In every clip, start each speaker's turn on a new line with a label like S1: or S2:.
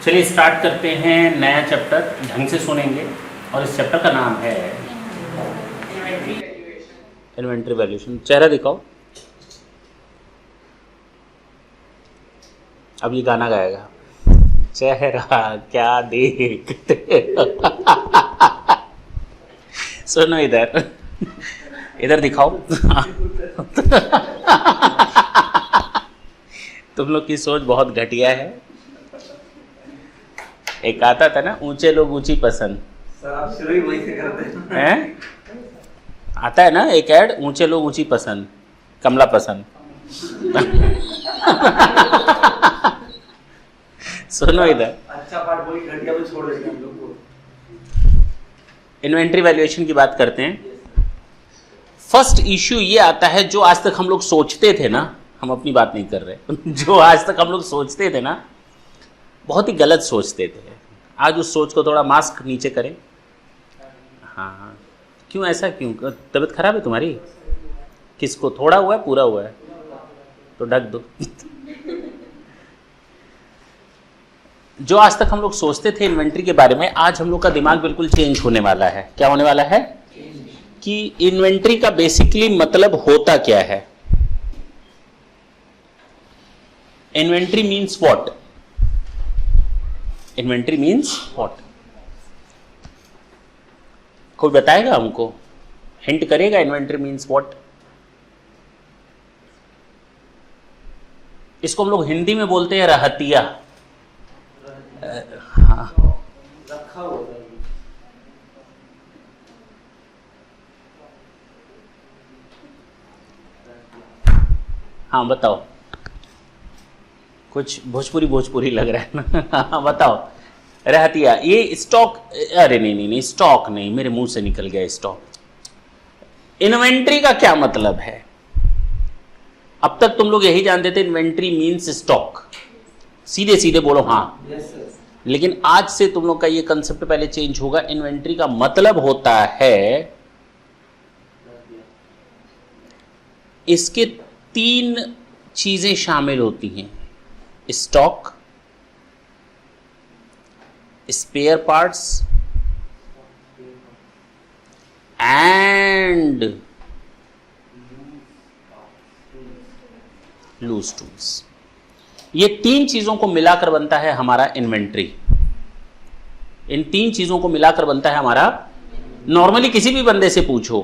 S1: चलिए स्टार्ट करते हैं नया चैप्टर, ढंग से सुनेंगे। और इस चैप्टर का नाम है इन्वेंटरी वैल्यूएशन। चेहरा दिखाओ। अब ये गाना गाएगा, चेहरा क्या देखते सुनो इधर, इधर दिखाओ। तुम लोग की सोच बहुत घटिया है। एक आता था ना, ऊंचे लोग ऊंची पसंद।
S2: सर आप शुरू ही वहीं से करते
S1: हैं? आता है ना एक ऐड, ऊंचे लोग ऊंची पसंद, कमला पसंद। सुनो इधर,
S2: अच्छा पार्ट बोली, घटिया को छोड़ देते हम लोग को।
S1: इन्वेंटरी वैल्यूएशन की बात करते हैं। फर्स्ट इश्यू ये आता है, जो आज तक हम लोग सोचते थे ना, हम अपनी बात नहीं कर रहे, जो आज तक हम लोग सोचते थे ना, बहुत ही गलत सोचते थे। आज उस सोच को थोड़ा मास्क नीचे करें। हाँ, क्यों ऐसा क्यों? तबीयत खराब है तुम्हारी? किसको? थोड़ा हुआ है, पूरा हुआ है? तो ढक दो। जो आज तक हम लोग सोचते थे इन्वेंटरी के बारे में, आज हम लोग का दिमाग बिल्कुल चेंज होने वाला है। क्या होने वाला है? कि इन्वेंटरी का बेसिकली मतलब होता क्या है। Inventory means what? Inventory means what? कोई बताएगा हमको? हिंट करेगा इन्वेंटरी मीन्स व्हाट? इसको हम लोग हिंदी में बोलते हैं रहतिया। हाँ,
S2: रखा होता है।
S1: हाँ बताओ। कुछ भोजपुरी लग रहा है ना। हाँ बताओ। रहतिया, ये स्टॉक? अरे नहीं, स्टॉक नहीं, मेरे मुंह से निकल गया स्टॉक। इन्वेंटरी का क्या मतलब है? अब तक तुम लोग यही जानते थे, इन्वेंटरी मीन्स स्टॉक। सीधे सीधे बोलो हाँ।
S2: Yes sir.
S1: लेकिन आज से तुम लोग का ये कंसेप्ट पहले चेंज होगा। इन्वेंटरी का मतलब होता है, इसके 3 चीजें शामिल होती हैं: stock, spare parts and loose tools. ये 3 चीजों को मिलाकर बनता है हमारा इन्वेंटरी। इन 3 चीजों को मिलाकर बनता है हमारा। नॉर्मली किसी भी बंदे से पूछो,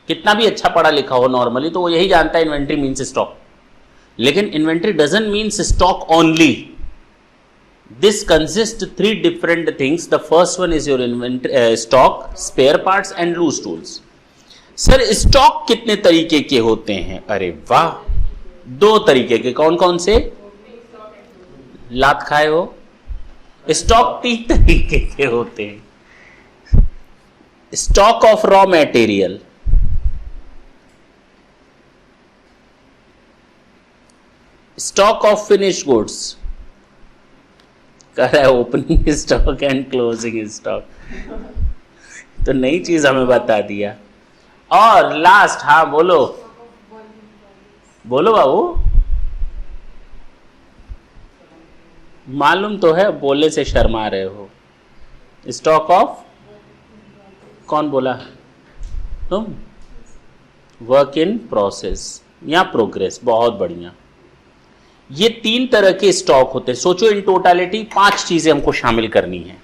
S1: कितना भी अच्छा पढ़ा लिखा हो, नॉर्मली तो वो यही जानता है इन्वेंटरी मीन्स स्टॉक। लेकिन inventory doesn't means stock only. This consist 3 different things. The first one is your inventory stock, spare parts and loose tools. Sir stock कितने तरीके के होते हैं? अरे वाह, 2 तरीके के। कौन कौन से? लात खाए हो? स्टॉक 3 तरीके के होते हैं। Stock of raw material, stock of finish goods, कर रहा है opening stock and closing stock. तो नई चीज हमें बता दिया। और लास्ट, हाँ बोलो बोलो बाबू, मालूम तो है, बोलने से शर्मा रहे हो। स्टॉक ऑफ, कौन बोला? तुम? वर्क इन प्रोसेस या प्रोग्रेस। बहुत बढ़िया। ये 3 तरह के स्टॉक होते हैं। सोचो, इन टोटालिटी 5 चीजें हमको शामिल करनी है।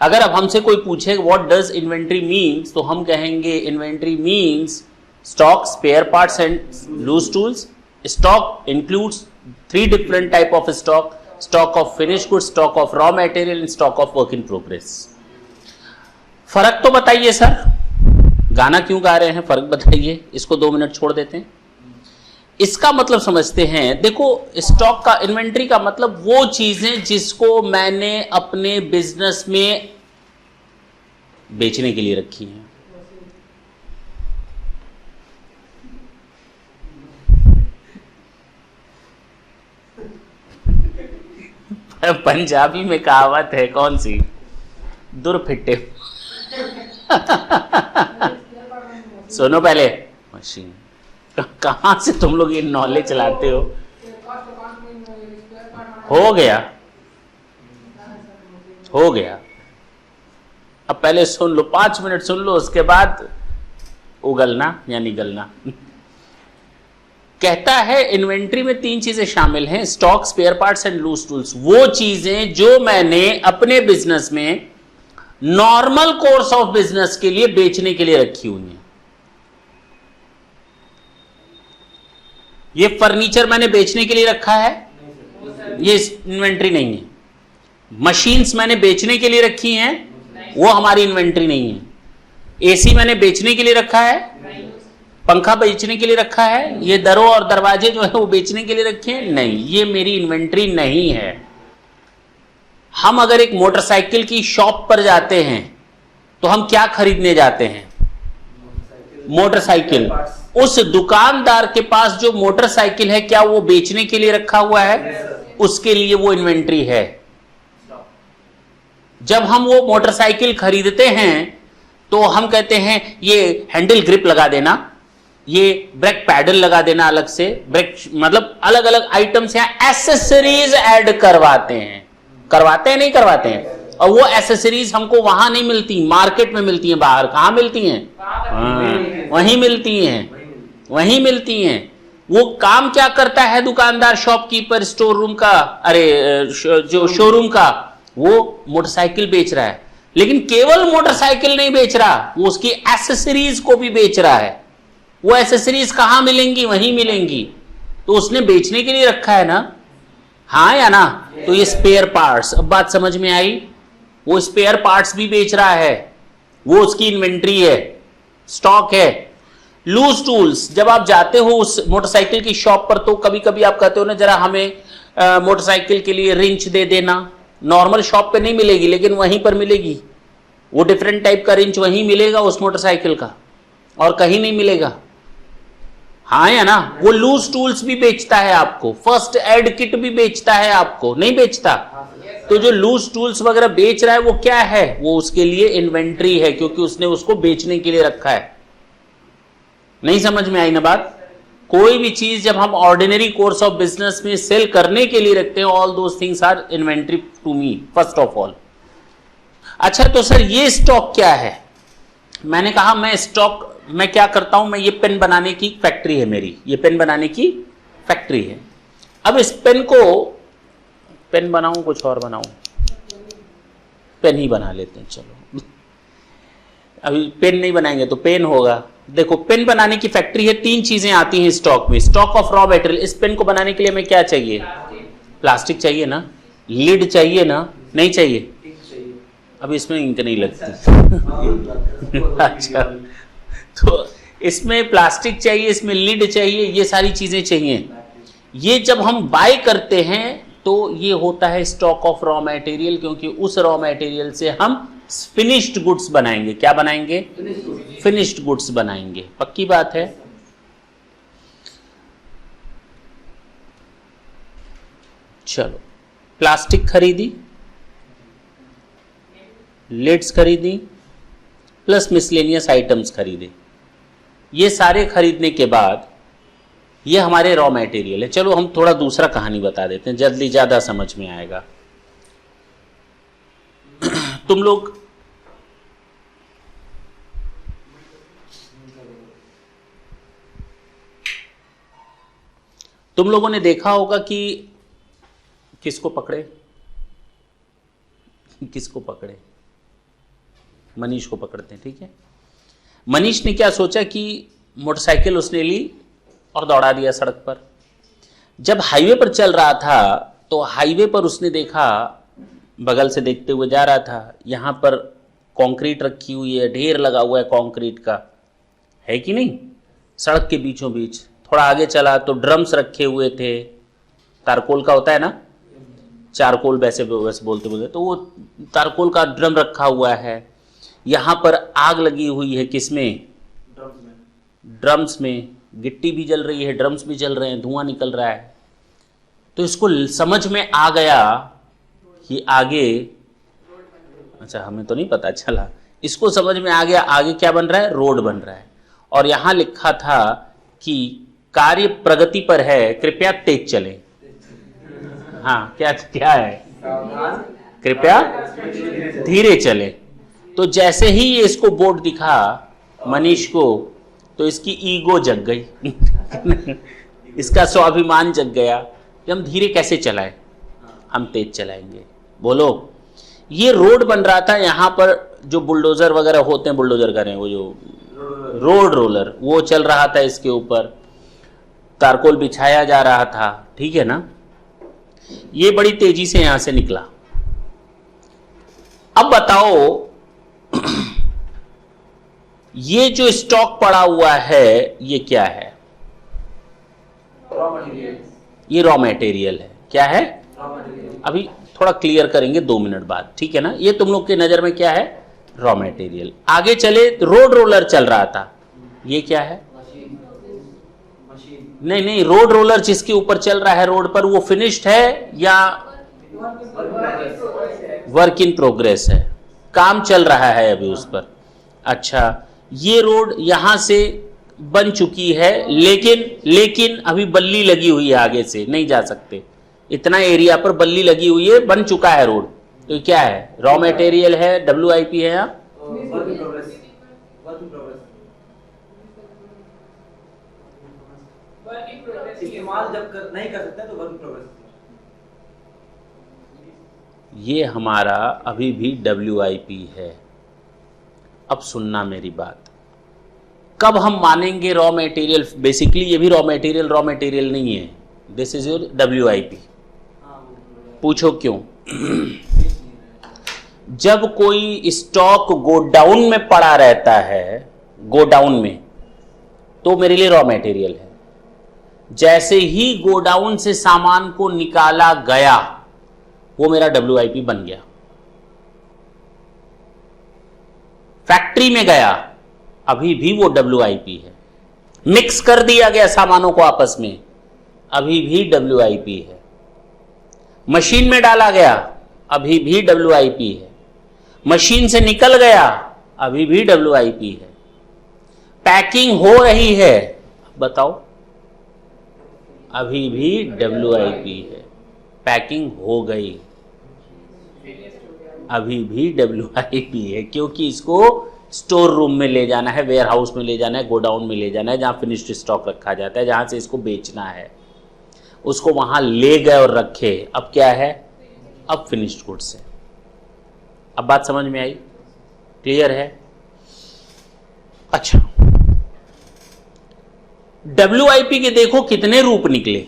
S1: अगर अब हमसे कोई पूछे व्हाट डज इन्वेंटरी मीन्स, तो हम कहेंगे inventory means stock, spare parts and loose tools. Stock includes 3 different type of stock: stock of finished goods, stock of raw material and stock of work in progress. फर्क तो बताइए sir, गाना क्यों गा रहे हैं? फर्क बताइए। इसको 2 मिनट छोड़ देते हैं। इसका मतलब समझते हैं। देखो, स्टॉक का, इन्वेंटरी का मतलब वो चीजें जिसको मैंने अपने बिजनेस में बेचने के लिए रखी हैं। पंजाबी में कहावत है, कौन सी? दुरफिट्टे। सुनो पहले, मशीन कहां से तुम लोग ये नॉलेज लाते हो? हो गया हो गया। अब पहले सुन लो, 5 मिनट सुन लो, उसके बाद उगलना या निगलना। कहता है इन्वेंट्री में 3 चीजें शामिल हैं, stock, spare parts and loose tools. वो चीजें जो मैंने अपने बिजनेस में नॉर्मल कोर्स ऑफ बिजनेस के लिए बेचने के लिए रखी हुई हैं। ये फर्नीचर मैंने बेचने के लिए रखा है, ये इन्वेंट्री नहीं है। मशीन्स मैंने बेचने के लिए रखी हैं, वो हमारी इन्वेंट्री नहीं है। एसी मैंने बेचने के लिए रखा है, पंखा बेचने के लिए रखा है, ये दरों और दरवाजे जो है वो बेचने के लिए रखे हैं, नहीं, ये मेरी इन्वेंट्री नहीं है। हम अगर एक मोटरसाइकिल की शॉप पर जाते हैं तो हम क्या खरीदने जाते हैं? मोटरसाइकिल। उस दुकानदार के पास जो मोटरसाइकिल है, क्या वो बेचने के लिए रखा हुआ है? उसके लिए वो इन्वेंट्री है। जब हम वो मोटरसाइकिल खरीदते हैं तो हम कहते हैं ये हैंडल ग्रिप लगा देना, ये ब्रेक पैडल लगा देना, अलग से ब्रेक, मतलब अलग अलग आइटम्स यहाँ एसेसरीज ऐड करवाते हैं। करवाते हैं, नहीं करवाते हैं? और वो एसेसरीज हमको वहां नहीं मिलती, मार्केट में मिलती हैं। बाहर कहां मिलती हैं? वहीं मिलती हैं, वहीं मिलती हैं। वो काम क्या करता है दुकानदार, शॉपकीपर, स्टोर रूम का, जो शोरूम का, वो मोटरसाइकिल बेच रहा है, लेकिन केवल मोटरसाइकिल नहीं बेच रहा, वो उसकी एसेसरीज को भी बेच रहा है। वो एसेसरीज कहां मिलेंगी? वहीं मिलेंगी। तो उसने बेचने के लिए रखा है ना, हाँ या ना? तो ये स्पेयर पार्ट्स, अब बात समझ में आई? वो स्पेयर पार्ट्स भी बेच रहा है, वो उसकी इन्वेंट्री है, स्टॉक है। लूज टूल्स, जब आप जाते हो उस मोटरसाइकिल की शॉप पर तो कभी कभी आप कहते हो ना, जरा हमें मोटरसाइकिल के लिए रिंच दे देना। नॉर्मल शॉप पे नहीं मिलेगी, लेकिन वहीं पर मिलेगी। वो डिफरेंट टाइप का रिंच वहीं मिलेगा उस मोटरसाइकिल का, और कहीं नहीं मिलेगा, हाँ या ना? वो लूज टूल्स भी बेचता है आपको, फर्स्ट एड किट भी बेचता है आपको, नहीं बेचता? तो जो लूज टूल्स वगैरह बेच रहा है वो क्या है? वो उसके लिए इन्वेंट्री है, क्योंकि उसने उसको बेचने के लिए रखा है। नहीं समझ में आई ना बात? कोई भी चीज जब हम ऑर्डिनरी कोर्स ऑफ बिजनेस में सेल करने के लिए रखते हैं, all those things are inventory to me first of all. अच्छा, तो सर ये स्टॉक क्या है? मैंने कहा मैं स्टॉक, मैं क्या करता हूं, मैं ये पेन बनाने की फैक्ट्री है मेरी, ये पेन बनाने की फैक्ट्री है। अब इस पेन को, पेन बनाऊं कुछ और बनाऊं? पेन ही बना लेते हैं, चलो। अभी पेन नहीं बनाएंगे तो पेन होगा। देखो, पेन बनाने की फैक्ट्री है, 3 चीजें आती हैं स्टॉक में। स्टॉक ऑफ रॉ मटेरियल, इस पेन को बनाने के लिए हमें क्या चाहिए? प्लास्टिक चाहिए ना, लिड चाहिए ना, नहीं चाहिए? अब इसमें इंक नहीं लगती। अच्छा, तो इसमें प्लास्टिक चाहिए, इसमें लिड चाहिए, ये सारी चीजें चाहिए। ये जब हम बाय करते हैं तो ये होता है स्टॉक ऑफ रॉ मटेरियल, क्योंकि उस रॉ मटेरियल से हम फिनिश्ड गुड्स बनाएंगे। क्या बनाएंगे? फिनिश्ड गुड्स बनाएंगे। पक्की बात है? चलो, प्लास्टिक खरीदी, लिड्स खरीदी, प्लस मिसलेनियस आइटम्स खरीदे। ये सारे खरीदने के बाद ये हमारे रॉ मटेरियल है। चलो हम थोड़ा दूसरा कहानी बता देते हैं, जल्दी ज्यादा समझ में आएगा। तुम लोगों ने देखा होगा कि किसको पकड़े, मनीष को पकड़ते हैं, ठीक है? मनीष ने क्या सोचा कि मोटरसाइकिल उसने ली और दौड़ा दिया सड़क पर। जब हाईवे पर चल रहा था तो हाईवे पर उसने देखा, बगल से देखते हुए जा रहा था, यहां पर कंक्रीट रखी हुई है, ढेर लगा हुआ है कंक्रीट का, है कि नहीं? सड़क के बीचों बीच। थोड़ा आगे चला तो ड्रम्स रखे हुए थे, तारकोल का होता है ना, चारकोल वैसे बोलते, तो वो तारकोल का ड्रम रखा हुआ है। यहां पर आग लगी हुई है, किसमें? ड्रम्स में। गिट्टी भी जल रही है, ड्रम्स भी जल रहे हैं, धुआं निकल रहा है। तो इसको समझ में आ गया कि आगे, अच्छा हमें तो नहीं पता चला, इसको समझ में आ गया आगे क्या बन रहा है? रोड बन रहा है। और यहां लिखा था कि कार्य प्रगति पर है, कृपया तेज चलें। हाँ, क्या है? कृपया धीरे चले। तो जैसे ही ये इसको बोर्ड दिखा मनीष को, तो इसकी ईगो जग गई इसका स्वाभिमान जग गया कि हम धीरे कैसे चलाएं, हम तेज चलाएंगे। बोलो, ये रोड बन रहा था, यहां पर जो बुलडोजर वगैरह होते हैं, बुलडोजर करें वो जो रोड रोलर, वो चल रहा था इसके ऊपर, तारकोल बिछाया जा रहा था, ठीक है ना। ये बड़ी तेजी से यहां से निकला। अब बताओ ये जो स्टॉक पड़ा हुआ है ये क्या है?
S2: Raw material.
S1: ये रॉ मटेरियल है। क्या है?
S2: Raw material.
S1: अभी थोड़ा क्लियर करेंगे 2 मिनट बाद, ठीक है ना। ये तुम लोग के नजर में क्या है? Raw material. आगे चले, रोड रोलर चल रहा था, ये क्या है?
S2: मशीन।
S1: नहीं, रोड रोलर जिसके ऊपर चल रहा है रोड पर, वो फिनिश्ड है या वर्क इन प्रोग्रेस है? काम चल रहा है अभी उस पर। अच्छा, ये रोड यहां से बन चुकी है, लेकिन अभी बल्ली लगी हुई है, आगे से नहीं जा सकते। इतना एरिया पर बल्ली लगी हुई है, बन चुका है रोड। तो ये क्या है? रॉ मटेरियल है, WIP है यहाँ।
S2: Work in progress. Work in progress. इस्तेमाल जब नहीं कर सकते तो वर्क इन प्रोग्रेस।
S1: ये हमारा अभी भी WIP है। अब सुनना मेरी बात, कब हम मानेंगे रॉ मटेरियल? बेसिकली ये भी रॉ मटेरियल नहीं है, दिस इज योर WIP। पूछो क्यों? जब कोई स्टॉक गोडाउन में पड़ा रहता है, गोडाउन में, तो मेरे लिए रॉ मटेरियल है। जैसे ही गोडाउन से सामान को निकाला गया, वो मेरा WIP बन गया। फैक्ट्री में गया, अभी भी वो WIP है। मिक्स कर दिया गया सामानों को आपस में, अभी भी WIP है। मशीन में डाला गया, अभी भी WIP है। मशीन से निकल गया, अभी भी WIP है। पैकिंग हो रही है, बताओ, अभी भी WIP है। पैकिंग हो गई, अभी भी WIP है, क्योंकि इसको स्टोर रूम में ले जाना है, वेयर हाउस में ले जाना है, गोडाउन में ले जाना है, जहां फिनिश्ड स्टॉक रखा जाता है, जहां से इसको बेचना है। उसको वहां ले गए और रखे, अब क्या है? अब फिनिश्ड गुड्स है। अब बात समझ में आई? क्लियर है? अच्छा, WIP के देखो कितने रूप निकले।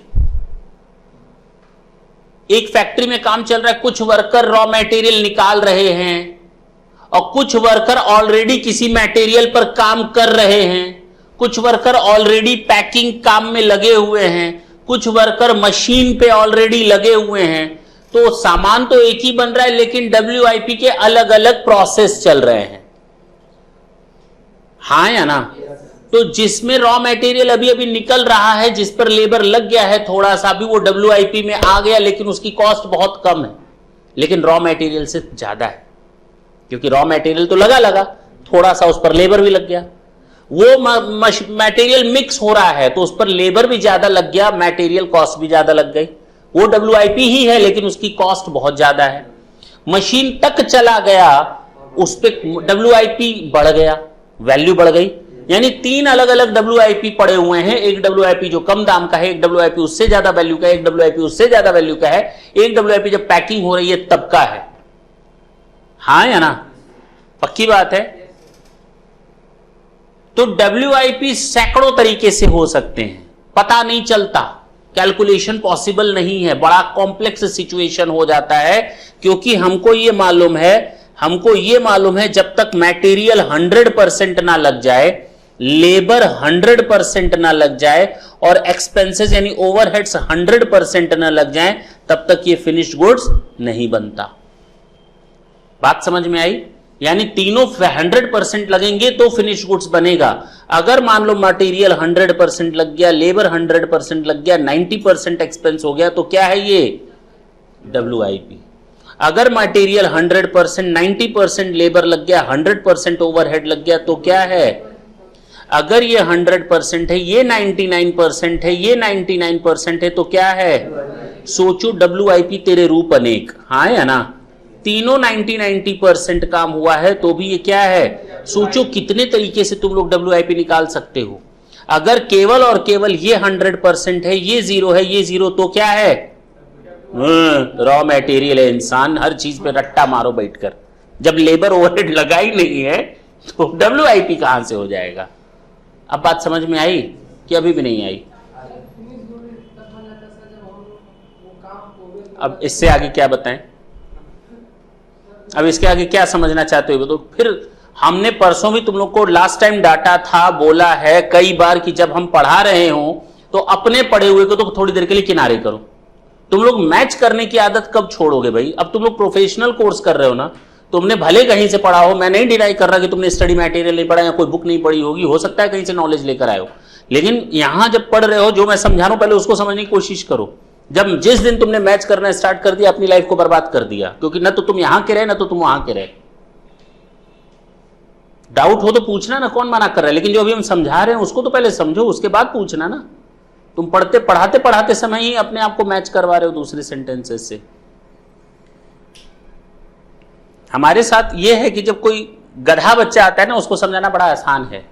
S1: एक फैक्ट्री में काम चल रहा है, कुछ वर्कर रॉ मटेरियल निकाल रहे हैं और कुछ वर्कर ऑलरेडी किसी मटेरियल पर काम कर रहे हैं, कुछ वर्कर ऑलरेडी पैकिंग काम में लगे हुए हैं, कुछ वर्कर मशीन पे ऑलरेडी लगे हुए हैं। तो सामान तो एक ही बन रहा है, लेकिन WIP के अलग अलग प्रोसेस चल रहे हैं। हाँ या ना? तो जिसमें रॉ मटेरियल अभी अभी निकल रहा है, जिस पर लेबर लग गया है थोड़ा सा, भी वो WIP में आ गया, लेकिन उसकी कॉस्ट बहुत कम है, लेकिन रॉ मटेरियल से ज्यादा है, क्योंकि रॉ मटेरियल तो लगा, थोड़ा सा उस पर लेबर भी लग गया। वो मटेरियल मिक्स हो रहा है, तो उस पर लेबर भी ज्यादा लग गया, मटेरियल कॉस्ट भी ज्यादा लग गई। वो WIP ही है, लेकिन उसकी कॉस्ट बहुत ज्यादा है। मशीन तक चला गया, उस पर WIP बढ़ गया, वैल्यू बढ़ गई। यानी 3 अलग अलग WIP पड़े हुए हैं। एक WIP जो कम दाम का है, एक WIP उससे ज्यादा वैल्यू का है, एक WIP उससे ज्यादा वैल्यू का है, एक WIP जब पैकिंग हो रही है तब का है। हाँ या ना? पक्की बात है। तो WIP सैकड़ों तरीके से हो सकते हैं, पता नहीं चलता, कैलकुलेशन पॉसिबल नहीं है, बड़ा कॉम्प्लेक्स सिचुएशन हो जाता है। क्योंकि हमको ये मालूम है जब तक मटेरियल 100% ना लग जाए, लेबर 100% ना लग जाए और एक्सपेंसेस यानी ओवरहेड्स 100% ना लग जाए, तब तक ये फिनिश्ड गुड्स नहीं बनता। बात समझ में आई? यानी तीनों 100% लगेंगे तो फिनिश्ड गुड्स बनेगा। अगर मान लो मटेरियल 100% लग गया, लेबर 100% लग गया, 90% एक्सपेंस हो गया, तो क्या है ये? WIP। अगर मटेरियल 100%, 90% लेबर लग गया, 100% ओवरहेड लग गया, तो क्या है? अगर ये 100% है, ये 99% है, ये 99% है, तो क्या है? सोचो WIP तेरे रूप अनेक। हाँ या ना? तीनों 90% काम हुआ है तो भी ये क्या है। सोचो कितने तरीके से तुम लोग WIP निकाल सकते हो। अगर केवल और केवल ये 100% है, ये 0 है, ये 0, तो क्या है, रॉ मटेरियल है। इंसान हर चीज पे रट्टा मारो बैठकर, जब लेबर ओवरहेड लगा ही नहीं है तो WIP कहां से हो जाएगा। अब बात समझ में आई कि अभी भी नहीं आई। अब इससे आगे क्या बताएं, अब इसके आगे क्या समझना चाहते हो। तो फिर हमने परसों भी तुम लोग को लास्ट टाइम डाटा था, बोला है कई बार कि जब हम पढ़ा रहे हो तो अपने पढ़े हुए को तो थोड़ी देर के लिए किनारे करो। तुम लोग मैच करने की आदत कब छोड़ोगे भाई। अब तुम लोग प्रोफेशनल कोर्स कर रहे हो ना, तुमने भले कहीं से पढ़ा हो, मैं नहीं डिनाई कर रहा कि तुमने स्टडी मटेरियल नहीं पढ़ा या कोई बुक नहीं पढ़ी होगी, हो सकता है कहीं से नॉलेज लेकर आए हो, लेकिन यहां जब पढ़ रहे हो जो मैं समझा रहा हूं पहले उसको समझने की कोशिश करो। जब जिस दिन तुमने मैच करना स्टार्ट कर दिया अपनी लाइफ को बर्बाद कर दिया, क्योंकि ना तो तुम यहां के रहे ना तो तुम वहां के रहे। डाउट हो तो पूछना ना, कौन मना कर रहा है, लेकिन जो अभी हम समझा रहे हैं उसको तो पहले समझो, उसके बाद पूछना ना। तुम पढ़ाते समय ही अपने आप को मैच करवा रहे हो दूसरे सेंटेंसेस से। हमारे साथ यह है कि जब कोई गधा बच्चा आता है ना उसको समझाना बड़ा आसान है,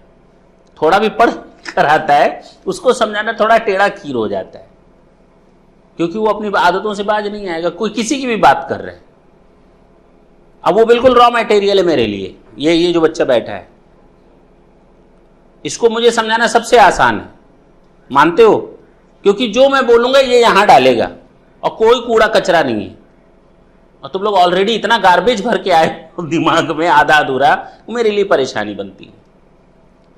S1: थोड़ा भी पढ़ कर आता है उसको समझाना थोड़ा टेढ़ा खीर हो जाता है, क्योंकि वो अपनी आदतों से बाज नहीं आएगा। कोई किसी की भी बात कर रहे हैं, अब वो बिल्कुल रॉ मटेरियल है मेरे लिए, ये जो बच्चा बैठा है इसको मुझे समझाना सबसे आसान है, मानते हो, क्योंकि जो मैं बोलूंगा ये यहां डालेगा और कोई कूड़ा कचरा नहीं है। और तुम लोग ऑलरेडी इतना गार्बेज भर के आए हो दिमाग में आधा अधूरा, वो मेरे लिए परेशानी बनती है।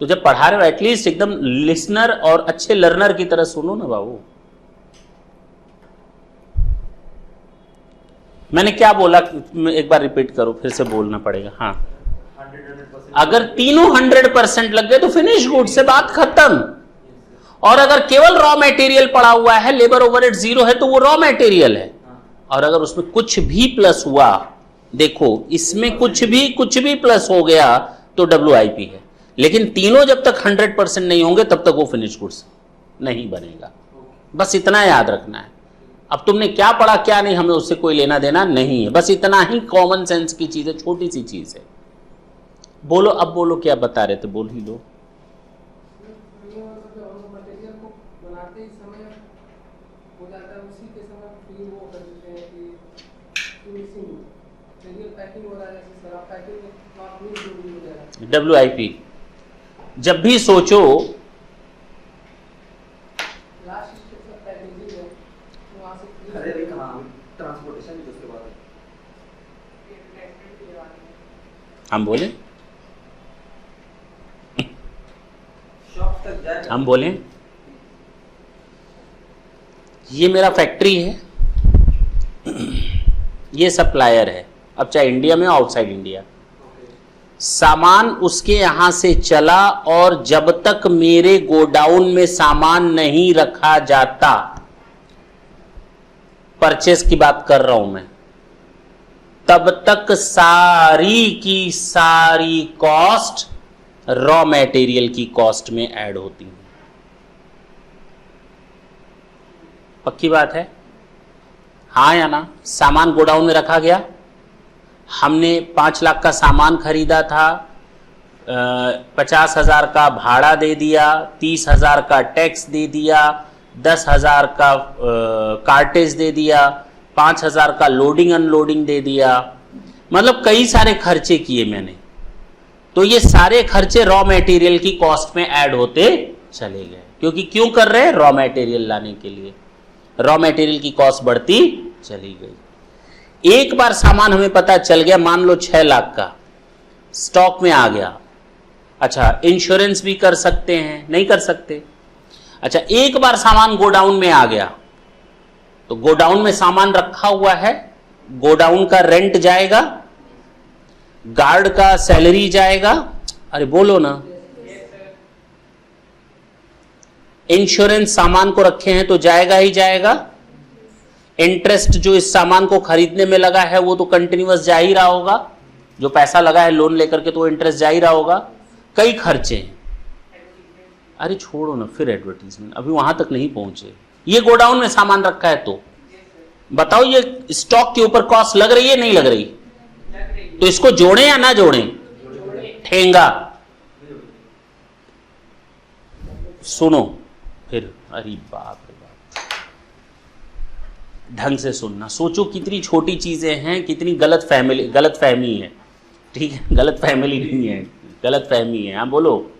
S1: तो जब पढ़ा रहे हो एटलीस्ट एकदम लिसनर और अच्छे लर्नर की तरह सुनो ना बाबू। मैंने क्या बोला एक बार रिपीट करो, फिर से बोलना पड़ेगा। हाँ,
S2: 100%
S1: अगर तीनों 100% लग गए तो फिनिश गुड, से बात खत्म। और अगर केवल रॉ मटेरियल पड़ा हुआ है, लेबर ओवरहेड 0 है, तो वो रॉ मटेरियल है। और अगर उसमें कुछ भी प्लस हुआ, देखो इसमें कुछ भी प्लस हो गया तो WIP है। लेकिन तीनों जब तक 100% नहीं होंगे तब तक वो फिनिश गुड्स नहीं बनेगा। बस इतना याद रखना है। अब तुमने क्या पढ़ा क्या नहीं हमें उससे कोई लेना देना नहीं है, बस इतना ही कॉमन सेंस की चीज है, छोटी सी चीज है। बोलो, अब बोलो क्या बता रहे थे, बोल ही लो। WIP जब भी सोचो,
S2: अरे लेकिन हाँ ट्रांसपोर्टेशन भी उसके बाद
S1: हम बोले,
S2: शॉप तक जाए,
S1: हम बोले ये मेरा फैक्ट्री है, ये सप्लायर है, अब चाहे इंडिया में आउटसाइड इंडिया, सामान उसके यहां से चला और जब तक मेरे गोडाउन में सामान नहीं रखा जाता, परचेस की बात कर रहा हूं मैं, तब तक सारी की सारी कॉस्ट रॉ मटेरियल की कॉस्ट में ऐड होती है। पक्की बात है, हाँ या ना। सामान गोडाउन में रखा गया, हमने 5 लाख का सामान खरीदा था, 50,000 का भाड़ा दे दिया, 30,000 का टैक्स दे दिया, 10,000 का कार्टेज दे दिया, 5,000 का लोडिंग अनलोडिंग दे दिया, मतलब कई सारे खर्चे किए मैंने। तो ये सारे खर्चे रॉ मटेरियल की कॉस्ट में ऐड होते चले गए, क्योंकि क्यों कर रहे हैं, रॉ मटेरियल लाने के लिए। रॉ मटेरियल की कॉस्ट बढ़ती चली गई। एक बार सामान हमें पता चल गया, मान लो 6 लाख का स्टॉक में आ गया, अच्छा इंश्योरेंस भी कर सकते हैं, नहीं कर सकते। अच्छा, एक बार सामान गोडाउन में आ गया, तो गोडाउन में सामान रखा हुआ है, गोडाउन का रेंट जाएगा, गार्ड का सैलरी जाएगा, अरे बोलो ना, इंश्योरेंस सामान को रखे हैं तो जाएगा ही जाएगा, इंटरेस्ट जो इस सामान को खरीदने में लगा है वो तो कंटिन्यूअस जा ही रहा होगा, जो पैसा लगा है लोन लेकर के तो इंटरेस्ट जा ही रहा होगा, कई खर्चे हैं। अरे छोड़ो ना, फिर एडवर्टीजमेंट, अभी वहां तक नहीं पहुंचे। ये गोडाउन में सामान रखा है तो बताओ, ये स्टॉक के ऊपर कॉस्ट लग रही है नहीं लग रही, तो इसको जोड़ें या ना जोड़ें? ठेंगा। सुनो फिर, अरे बाप रे बाप, ढंग से सुनना। सोचो कितनी छोटी चीजें हैं, कितनी गलत फहमी है। ठीक है, गलत फैमिली नहीं है, गलत फहमी है। हाँ बोलो।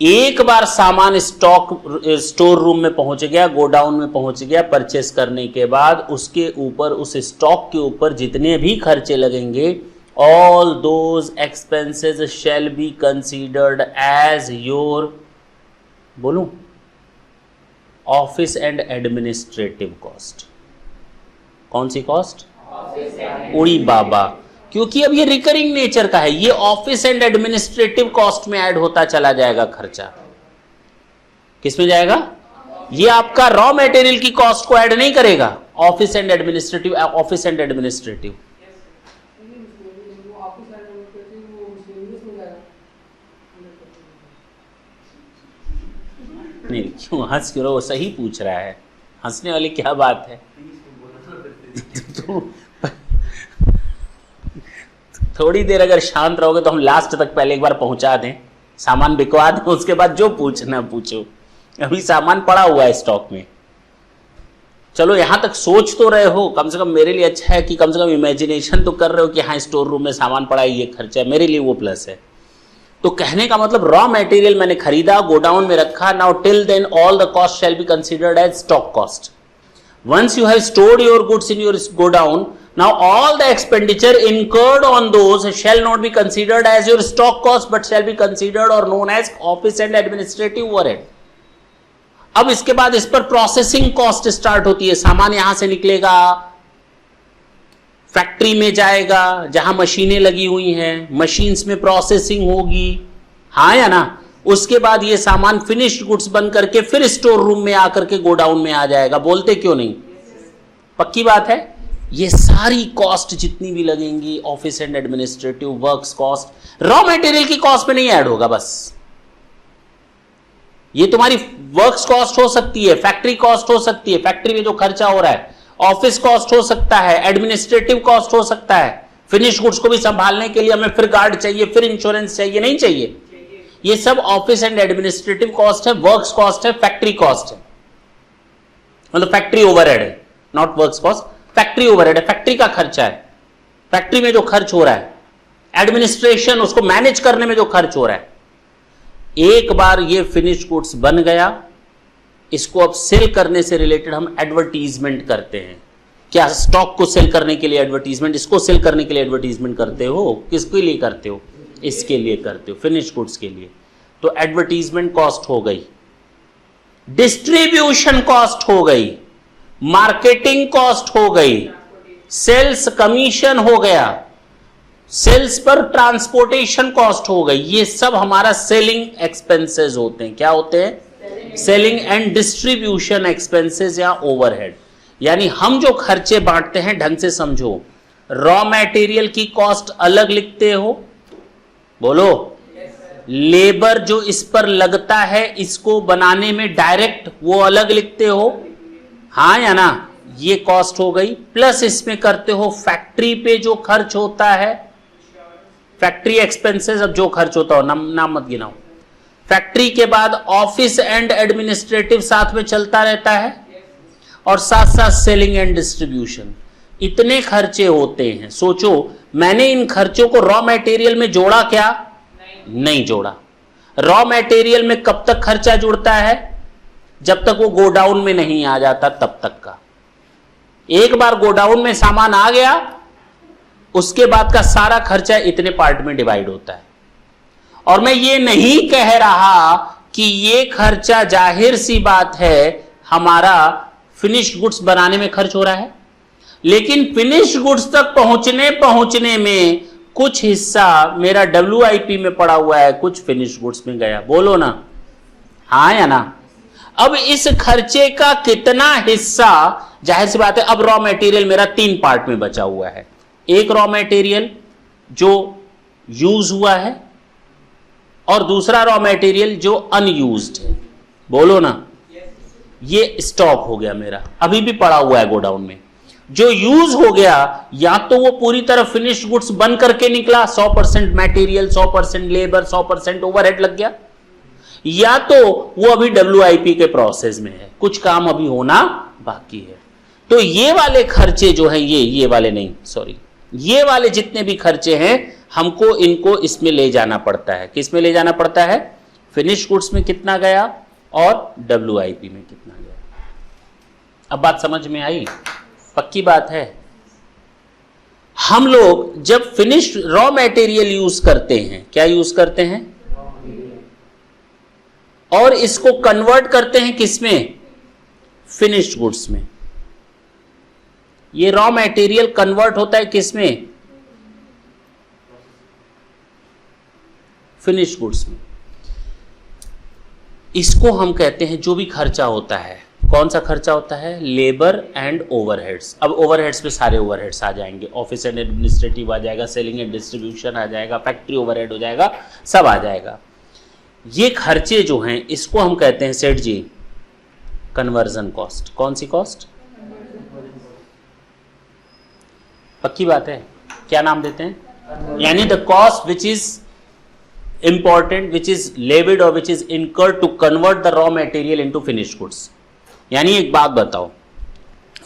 S1: एक बार सामान स्टोर रूम में पहुंच गया, गोडाउन में पहुंच गया, परचेस करने के बाद उसके ऊपर, उस स्टॉक के ऊपर जितने भी खर्चे लगेंगे, all those expenses shall be considered as your, बोलूं, ऑफिस एंड एडमिनिस्ट्रेटिव कॉस्ट। कौन सी कॉस्ट? उड़ी बाबा, क्योंकि अब ये रिकरिंग नेचर का है, ये ऑफिस एंड एडमिनिस्ट्रेटिव कॉस्ट में ऐड होता चला जाएगा खर्चा। किस में जाएगा? ये आपका रॉ मटेरियल की कॉस्ट को ऐड नहीं करेगा, office and administrative, office and administrative. नहीं, क्यों हंस क्यों रहे हो? सही पूछ रहा है, हंसने वाली क्या बात है? तो थोड़ी देर अगर शांत रहोगे तो हम लास्ट तक पहले एक बार पहुंचा दें, सामान बिकवा दें, उसके बाद जो पूछना पूछो। अभी सामान पड़ा हुआ है स्टॉक में। चलो यहां तक सोच तो रहे हो, कम से कम मेरे लिए अच्छा है कि कम से कम इमेजिनेशन तो कर रहे हो कि हाँ स्टोर रूम में सामान पड़ा है, ये खर्चा है, मेरे लिए वो प्लस है। तो कहने का मतलब रॉ मटेरियल मैंने खरीदा, गोडाउन में रखा, now till then all the cost shall be considered as stock cost. Once you have stored your goods in your godown, now all the expenditure incurred on those shall not be considered as your stock cost, but shall be considered or known as office and administrative overhead. अब इसके बाद इस पर processing cost start होती है। सामान यहां से निकलेगा, फैक्ट्री में जाएगा जहां मशीनें लगी हुई हैं, मशीन्स में प्रोसेसिंग होगी, हाँ या ना? उसके बाद ये सामान फिनिश्ड गुड्स बन करके फिर स्टोर रूम में आकर के गोडाउन में आ जाएगा। बोलते क्यों नहीं? पक्की बात है। ये सारी कॉस्ट जितनी भी लगेंगी, office and administrative, works cost, raw material की कॉस्ट में नहीं ऐड होगा। बस ये तुम्हारी वर्क्स कॉस्ट हो सकती है, फैक्ट्री कॉस्ट हो सकती है, फैक्ट्री में जो खर्चा हो रहा है, ऑफिस कॉस्ट हो सकता है, एडमिनिस्ट्रेटिव कॉस्ट हो सकता है। फिनिश गुड्स को भी संभालने के लिए हमें फिर गार्ड चाहिए, फिर इंश्योरेंस चाहिए, नहीं चाहिए? ये सब ऑफिस एंड एडमिनिस्ट्रेटिव कॉस्ट है, वर्क्स कॉस्ट है, फैक्ट्री कॉस्ट है, मतलब फैक्ट्री ओवरहेड है, not works cost, factory overhead है, फैक्ट्री का खर्चा है, फैक्ट्री में जो खर्च हो रहा है, एडमिनिस्ट्रेशन, उसको मैनेज करने में जो खर्च हो रहा है। एक बार ये फिनिश गुड्स बन गया, इसको अब सेल करने से रिलेटेड हम एडवर्टीजमेंट करते हैं। क्या स्टॉक को सेल करने के लिए एडवर्टीजमेंट, इसको सेल करने के लिए एडवर्टीजमेंट करते हो? किसके लिए करते हो? इसके लिए करते हो, फिनिश गुड्स के लिए। तो एडवर्टीजमेंट कॉस्ट हो गई, डिस्ट्रीब्यूशन कॉस्ट हो गई, मार्केटिंग कॉस्ट हो गई, सेल्स कमीशन हो गया, सेल्स पर ट्रांसपोर्टेशन कॉस्ट हो गई। ये सब हमारा सेलिंग एक्सपेंसेस होते हैं। क्या होते हैं? सेलिंग एंड डिस्ट्रीब्यूशन एक्सपेंसेस या ओवरहेड। यानी हम जो खर्चे बांटते हैं, ढंग से समझो, रॉ मटेरियल की कॉस्ट अलग लिखते हो, बोलो, लेबर जो इस पर लगता है इसको बनाने में डायरेक्ट, वो अलग लिखते हो, हाँ या ना? ये कॉस्ट हो गई। प्लस इसमें करते हो फैक्ट्री पे जो खर्च होता है, फैक्ट्री एक्सपेंसेस, अब जो खर्च होता हो, नाम मत गिनाओ। फैक्ट्री के बाद ऑफिस एंड एडमिनिस्ट्रेटिव साथ में चलता रहता है, और साथ साथ सेलिंग एंड डिस्ट्रीब्यूशन। इतने खर्चे होते हैं। सोचो, मैंने इन खर्चों को रॉ मटेरियल में जोड़ा क्या? नहीं जोड़ा। रॉ मटेरियल में कब तक खर्चा जुड़ता है? जब तक वो गोडाउन में नहीं आ जाता, तब तक का। एक बार गोडाउन में सामान आ गया, उसके बाद का सारा खर्चा इतने पार्ट में डिवाइड होता है। और मैं ये नहीं कह रहा कि ये खर्चा, जाहिर सी बात है, हमारा फिनिश गुड्स बनाने में खर्च हो रहा है, लेकिन फिनिश गुड्स तक पहुंचने में कुछ हिस्सा मेरा WIP में पड़ा हुआ है, कुछ फिनिश गुड्स में गया। बोलो ना, हाँ या ना? अब इस खर्चे का कितना हिस्सा, जाहिर सी बात है, अब रॉ मटेरियल मेरा 3 पार्ट में बचा हुआ है। एक रॉ मटेरियल जो यूज हुआ है, और दूसरा रॉ मटेरियल जो अनयूज्ड है। बोलो ना, ये स्टॉक हो गया मेरा, अभी भी पड़ा हुआ है गोडाउन में। जो यूज हो गया या तो वो पूरी तरह फिनिश्ड गुड्स बन करके निकला, 100% मटेरियल, 100% लेबर, 100% ओवरहेड लग गया, या तो वो अभी WIP के प्रोसेस में है, कुछ काम अभी होना बाकी है। तो ये वाले खर्चे जो हैं, ये वाले नहीं, सॉरी, ये वाले जितने भी खर्चे हैं हमको इनको इसमें ले जाना पड़ता है। किस में ले जाना पड़ता है? फिनिश गुड्स में कितना गया और WIP में कितना गया। अब बात समझ में आई? पक्की बात है। हम लोग जब फिनिश्ड रॉ मटेरियल यूज करते हैं, क्या यूज करते हैं? और इसको कन्वर्ट करते हैं किसमें? फिनिश्ड गुड्स में। ये रॉ मटेरियल कन्वर्ट होता है किसमें? फिनिश्ड गुड्स में। इसको हम कहते हैं, जो भी खर्चा होता है, कौन सा खर्चा होता है? Labour and overheads. अब ओवरहेड्स पे सारे ओवरहेड्स आ जाएंगे, ऑफिस एंड एडमिनिस्ट्रेटिव आ जाएगा, सेलिंग एंड डिस्ट्रीब्यूशन आ जाएगा, फैक्ट्री ओवरहेड हो जाएगा, सब आ जाएगा। ये खर्चे जो हैं इसको हम कहते हैं सेठ जी कन्वर्जन कॉस्ट। कौन सी कॉस्ट? पक्की बात है। क्या नाम देते हैं? यानी the cost which is important, which is levied और which is incurred to convert the raw material into finished goods. यानी एक बात बताओ,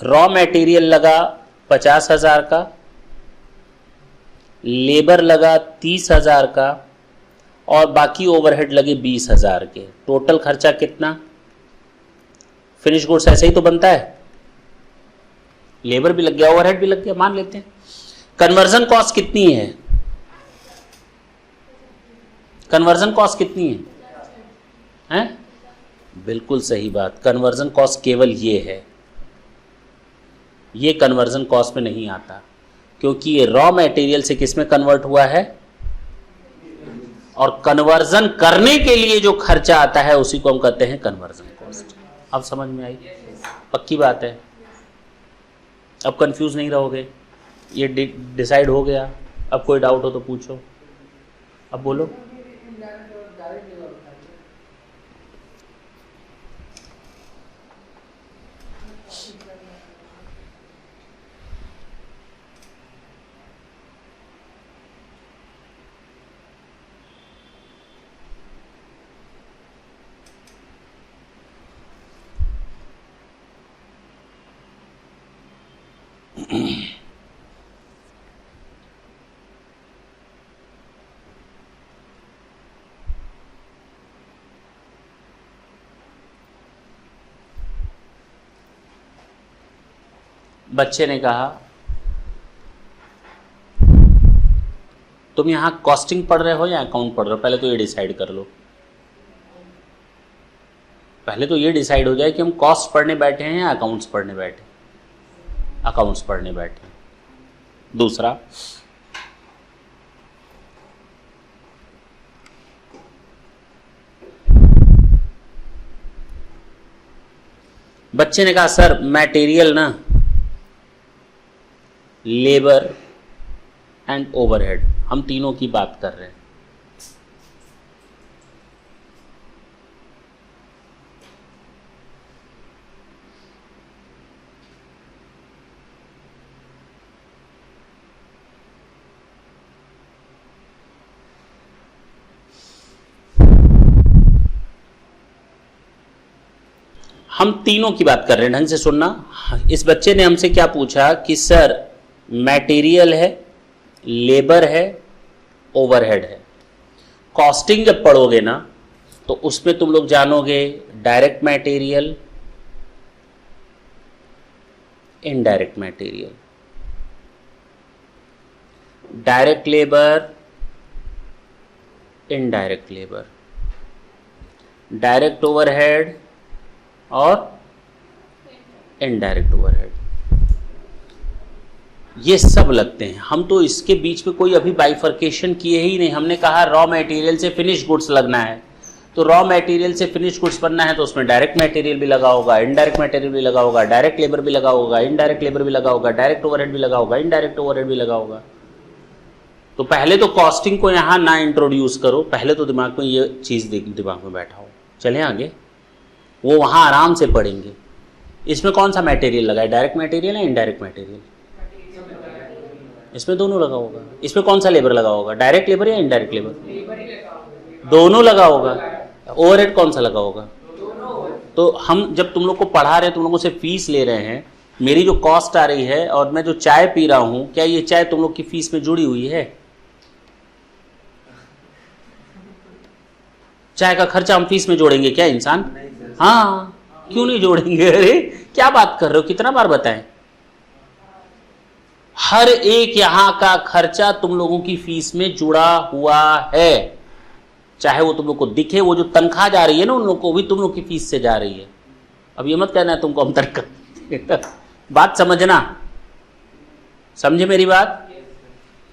S1: रॉ मटेरियल लगा 50,000 का, लेबर लगा 30,000 का और बाकी ओवरहेड लगे 20,000 के, टोटल खर्चा कितना? फिनिश गुड्स ऐसे ही तो बनता है, लेबर भी लग गया, ओवरहेड भी लग गया, मान लेते हैं। कन्वर्जन कॉस्ट कितनी है? कन्वर्जन कॉस्ट कितनी है? हैं? बिल्कुल सही बात, कन्वर्जन कॉस्ट केवल ये है, ये कन्वर्जन कॉस्ट में नहीं आता, क्योंकि ये रॉ मटेरियल से किस में कन्वर्ट हुआ है, और कन्वर्जन करने के लिए जो खर्चा आता है उसी को हम कहते हैं कन्वर्जन कॉस्ट। अब समझ में आई? पक्की बात है। अब कंफ्यूज नहीं रहोगे, ये डिसाइड हो गया। अब कोई डाउट हो तो पूछो, अब बोलो। बच्चे ने कहा तुम यहां कॉस्टिंग पढ़ रहे हो या अकाउंट पढ़ रहे हो? पहले तो ये डिसाइड कर लो, पहले तो ये डिसाइड हो जाए कि हम कॉस्ट पढ़ने बैठे हैं या अकाउंट्स पढ़ने बैठे। अकाउंट्स पढ़ने बैठे। दूसरा, बच्चे ने कहा सर मटेरियल ना, लेबर एंड ओवरहेड, हम तीनों की बात कर रहे हैं। हम तीनों की बात कर रहे हैं, ढंग से सुनना। इस बच्चे ने हमसे क्या पूछा कि सर मटेरियल है, लेबर है, ओवरहेड है। कॉस्टिंग जब पढ़ोगे ना तो उसमें तुम लोग जानोगे direct material, indirect material, direct labour, indirect labour, direct overhead और इनडायरेक्ट ओवरहेड, ये सब लगते हैं। हम तो इसके बीच में कोई अभी बाइफर्केशन किए ही नहीं। हमने कहा रॉ मटेरियल से फिनिश गुड्स लगना है, तो रॉ मटेरियल से फिनिश गुड्स बनना है तो उसमें डायरेक्ट मटेरियल भी लगा होगा, इनडायरेक्ट मटेरियल भी लगा होगा, डायरेक्ट लेबर भी लगा होगा, इनडायरेक्ट लेबर भी लगा होगा, डायरेक्ट ओवरहेड भी लगा होगा, इनडायरेक्ट ओवरहेड भी लगा होगा। तो पहले तो कॉस्टिंग को यहाँ ना इंट्रोड्यूस करो, पहले तो दिमाग में ये चीज़ दिमाग में बैठा हो। चलें आगे, वो वहाँ आराम से पढ़ेंगे। इसमें कौन सा मटेरियल लगा है, डायरेक्ट मटेरियल या इनडायरेक्ट मटेरियल? इसमें दोनों लगा होगा। इसमें कौन सा लेबर लगा होगा, डायरेक्ट लेबर या इनडायरेक्ट लेबर? दोनों लगा होगा। ओवरहेड कौन सा लगा होगा? तो हम जब तुम लोग को पढ़ा रहे हैं, तुम लोगों से फीस ले रहे हैं, मेरी जो कॉस्ट आ रही है और मैं जो चाय पी रहा हूं, क्या ये चाय तुम लोग की फीस में जुड़ी हुई है? चाय का खर्चा हम फीस में जोड़ेंगे क्या इंसान? हाँ, क्यों नहीं जोड़ेंगे? अरे क्या बात कर रहे हो, कितना बार बताएं? हर एक यहां का खर्चा तुम लोगों की फीस में जुड़ा हुआ है, चाहे वो तुम लोग को दिखे। वो जो तनख्वाह जा रही है ना उन लोग को, भी तुम लोग की फीस से जा रही है। अब ये मत कहना है तुमको हम तनख्वाह बात समझना, समझे मेरी बात?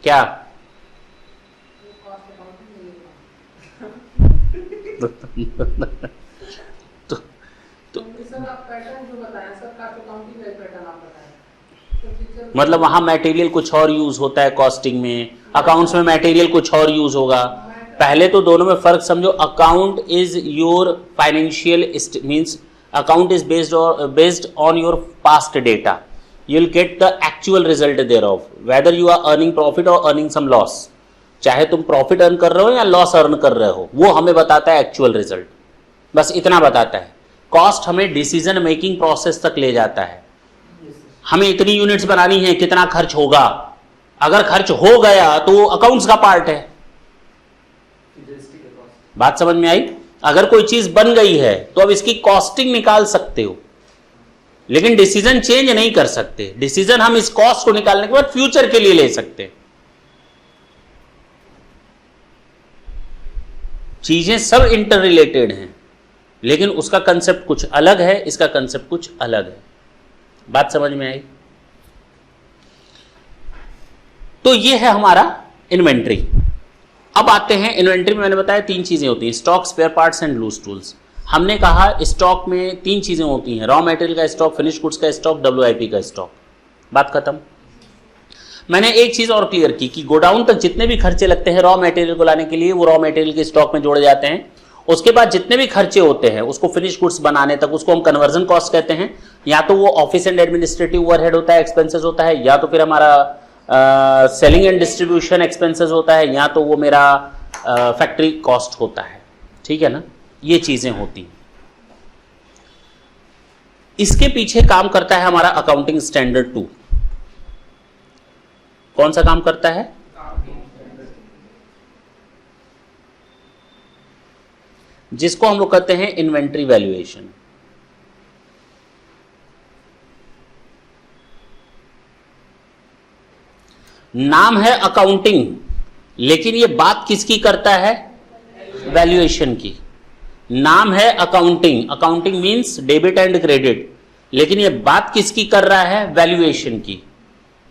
S1: क्या मतलब वहां मटेरियल कुछ और यूज होता है कॉस्टिंग में, अकाउंट्स में मटेरियल कुछ और यूज होगा। पहले तो दोनों में फर्क समझो। Account is your financial means account is based on your past data. You will get the actual result there of whether you are earning profit और अर्निंग सम लॉस। चाहे तुम प्रॉफिट अर्न कर रहे हो या लॉस अर्न कर रहे हो, वो हमें बताता है एक्चुअल रिजल्ट, बस इतना बताता है। कॉस्ट हमें डिसीजन मेकिंग प्रोसेस तक ले जाता है। हमें इतनी यूनिट्स बनानी है, कितना खर्च होगा, अगर खर्च हो गया तो वो अकाउंट्स का पार्ट है। बात समझ में आई? अगर कोई चीज बन गई है तो अब इसकी कॉस्टिंग निकाल सकते हो, लेकिन डिसीजन चेंज नहीं कर सकते। डिसीजन हम इस कॉस्ट को निकालने के बाद फ्यूचर के लिए ले सकते हैं। चीजें सब इंटर रिलेटेड हैं, लेकिन उसका कंसेप्ट कुछ अलग है, इसका कंसेप्ट कुछ अलग है। बात समझ में आई? तो ये है हमारा इन्वेंट्री। अब आते हैं इन्वेंट्री में, मैंने बताया तीन चीजें होती हैं, stock, spare parts and loose tools. हमने कहा स्टॉक में तीन चीजें होती हैं, रॉ मटेरियल का स्टॉक, फिनिश गुड्स का स्टॉक, WIP का स्टॉक। बात खत्म। मैंने एक चीज और क्लियर की कि गोडाउन तक जितने भी खर्चे लगते हैं रॉ मटेरियल को लाने के लिए, वो रॉ मटेरियल के स्टॉक में जोड़े जाते हैं। उसके बाद जितने भी खर्चे होते हैं उसको फिनिश गुड्स बनाने तक, उसको हम कन्वर्जन कॉस्ट कहते हैं। या तो वो ऑफिस एंड एडमिनिस्ट्रेटिव ओवरहेड होता है, एक्सपेंसेस होता है, या तो फिर हमारा सेलिंग एंड डिस्ट्रीब्यूशन एक्सपेंसेस होता है, या तो वो मेरा फैक्ट्री कॉस्ट होता है। ठीक है ना? ये चीजें होती हैं। इसके पीछे काम करता है हमारा अकाउंटिंग स्टैंडर्ड 2। कौन सा काम करता है? जिसको हम लोग कहते हैं इन्वेंट्री वैल्यूएशन। नाम है अकाउंटिंग, लेकिन ये बात किसकी करता है? वैल्यूएशन की। नाम है accounting, accounting means debit and credit, लेकिन ये बात किसकी कर रहा है? वैल्यूएशन की।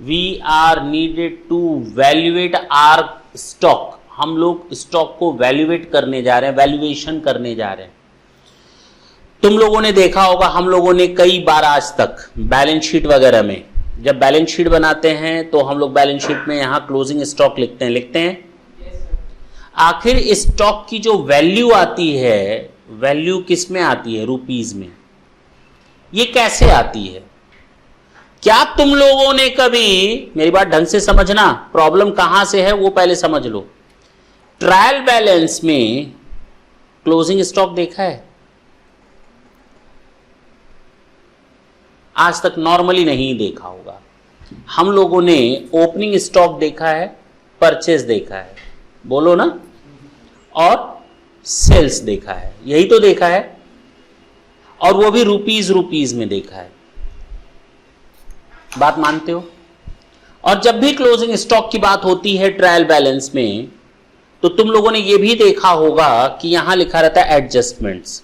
S1: We are needed to valuate our stock. हम लोग स्टॉक को वैल्यूएट करने जा रहे हैं, वैल्यूएशन करने जा रहे हैं। तुम लोगों ने देखा होगा, हम लोगों ने कई बार आज तक बैलेंस शीट वगैरह में, जब बैलेंस शीट बनाते हैं तो हम लोग बैलेंस शीट में यहां क्लोजिंग स्टॉक लिखते हैं। आखिर स्टॉक की जो वैल्यू आती है, वैल्यू किस में आती है? रुपीज में। ये कैसे आती है? क्या तुम लोगों ने कभी, मेरी बात ढंग से समझना, प्रॉब्लम कहां से है वो पहले समझ लो। ट्रायल बैलेंस में क्लोजिंग स्टॉक देखा है? आज तक नॉर्मली नहीं देखा होगा। हम लोगों ने ओपनिंग स्टॉक देखा है, परचेज देखा है, बोलो ना, और सेल्स देखा है, यही तो देखा है, और वो भी रुपीज में देखा है। बात मानते हो? और जब भी क्लोजिंग स्टॉक की बात होती है ट्रायल बैलेंस में, तो तुम लोगों ने यह भी देखा होगा कि यहां लिखा रहता है adjustments.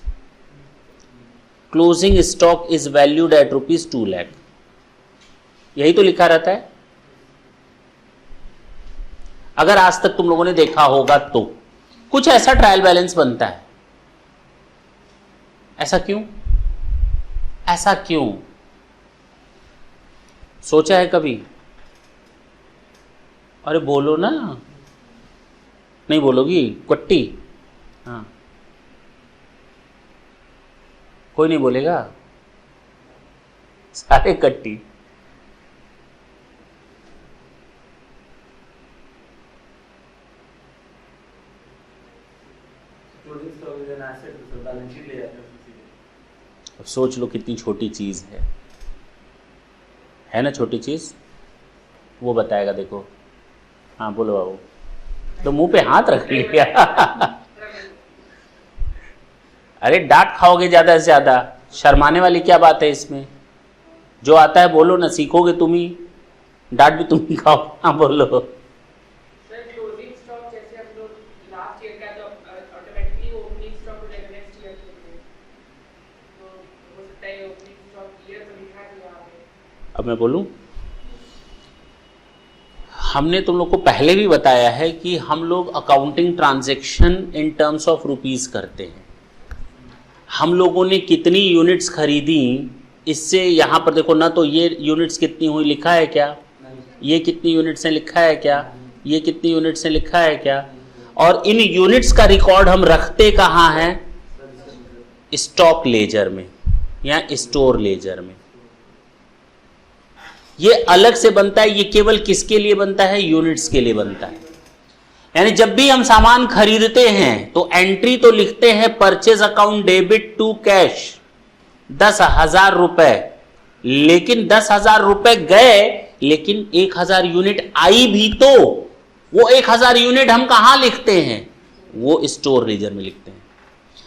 S1: Closing stock is valued at ₹2 lakh, यही तो लिखा रहता है। अगर आज तक तुम लोगों ने देखा होगा तो कुछ ऐसा ट्रायल बैलेंस बनता है। ऐसा क्यों? ऐसा क्यों? सोचा है कभी? अरे बोलो ना, नहीं बोलोगी? कुट्टी? हाँ, कोई नहीं बोलेगा। सारे इकट्ठी।
S2: Closing stock is an asset तो बैलेंस शीट ले जाते हैं सीधे।
S1: अब सोच लो कितनी छोटी चीज है ना, छोटी चीज। वो बताएगा, देखो। हाँ बोलो बाबू, तो मुंह पे हाथ रख लिया। अरे डांट खाओगे ज्यादा से ज्यादा, शर्माने वाली क्या बात है इसमें? जो आता है बोलो ना, सीखोगे तुम ही, डांट भी तुम ही खाओ। हाँ बोलो।
S3: सर क्लोजिंग स्टॉक जैसे हम लोग लास्ट ईयर का तो ऑटोमेटिकली ओपनिंग स्टॉक हो जाएगा नेक्स्ट ईयर के लिए, तो हो सकता है ओपनिंग स्टॉक ईयर तो लिखा है यहाँ पे।
S1: अब मैं बोलूं, हमने तुम लोग को पहले भी बताया है कि हम लोग accounting transaction in terms of rupees करते हैं। हम लोगों ने कितनी यूनिट्स खरीदी, इससे यहाँ पर देखो ना, तो ये यूनिट्स कितनी हुई लिखा है क्या? ये कितनी यूनिट्स हैं लिखा है क्या? ये कितनी यूनिट्स हैं लिखा है क्या? और इन यूनिट्स का रिकॉर्ड हम रखते कहाँ हैं? स्टॉक लेजर में या स्टोर लेजर में। ये अलग से बनता है, ये केवल किसके लिए बनता है? यूनिट्स के लिए बनता है। यानी जब भी हम सामान खरीदते हैं तो एंट्री तो लिखते हैं purchase account debit to cash 10,000 रुपए, लेकिन 10,000 रुपए गए, लेकिन 1,000 यूनिट आई भी तो वो 1,000 यूनिट हम कहां लिखते हैं? वो स्टोर लेजर में लिखते हैं।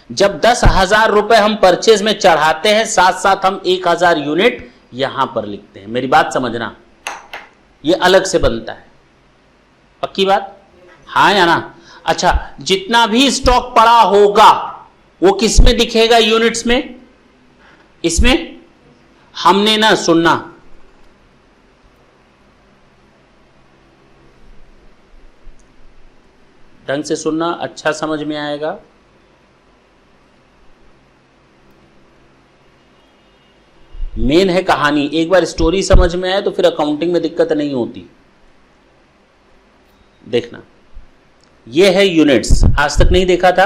S1: जब 10,000 रुपए हम परचेज में चढ़ाते हैं, साथ साथ हम 1,000 यूनिट यहां पर लिखते हैं। मेरी बात समझना, ये अलग से बनता है। पक्की बात? हाँ या ना? अच्छा, जितना भी स्टॉक पड़ा होगा वो किस में दिखेगा? यूनिट्स में। इसमें हमने ना, सुनना, ढंग से सुनना, अच्छा समझ में आएगा। मेन है कहानी। एक बार स्टोरी समझ में आए तो फिर अकाउंटिंग में दिक्कत नहीं होती। देखना, ये है यूनिट्स। आज तक नहीं देखा था?